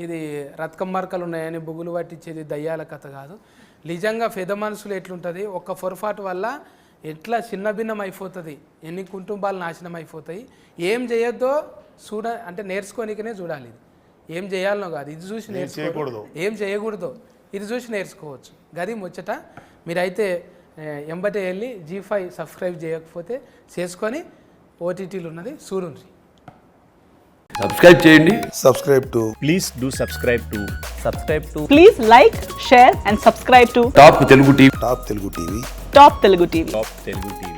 ఇది రత్కం మార్కలు ఉన్నాయని బుగులు పట్టించేది దయ్యాల కథ కాదు. నిజంగా పెద్ద మనుషులు ఎట్లుంటుంది, ఒక్క పొరపాటు వల్ల ఎట్లా చిన్న భిన్నం అయిపోతుంది, ఎన్ని కుటుంబాలు నాశనం అయిపోతాయి. ఏం చేయొద్దో అంటే నేర్చుకోనికనే చూడాలి. ఇది ఏం చేయాలనో కాదు, ఇది చూసి నేర్చుకోకూడదు, ఏం చేయకూడదు ఇది చూసి నేర్చుకోవచ్చు. గది ముచ్చట. మీరైతే ఎంబటే వెళ్ళి G5 సబ్స్క్రైబ్ చేయకపోతే చేసుకొని ఓటీటీలు ఉన్నది చూడండి. సబ్స్క్రైబ్ చేయండి. Subscribe to please do subscribe to Please like, share and subscribe to top Telugu TV. Top Telugu TV. Top Telugu TV. Top Telugu TV.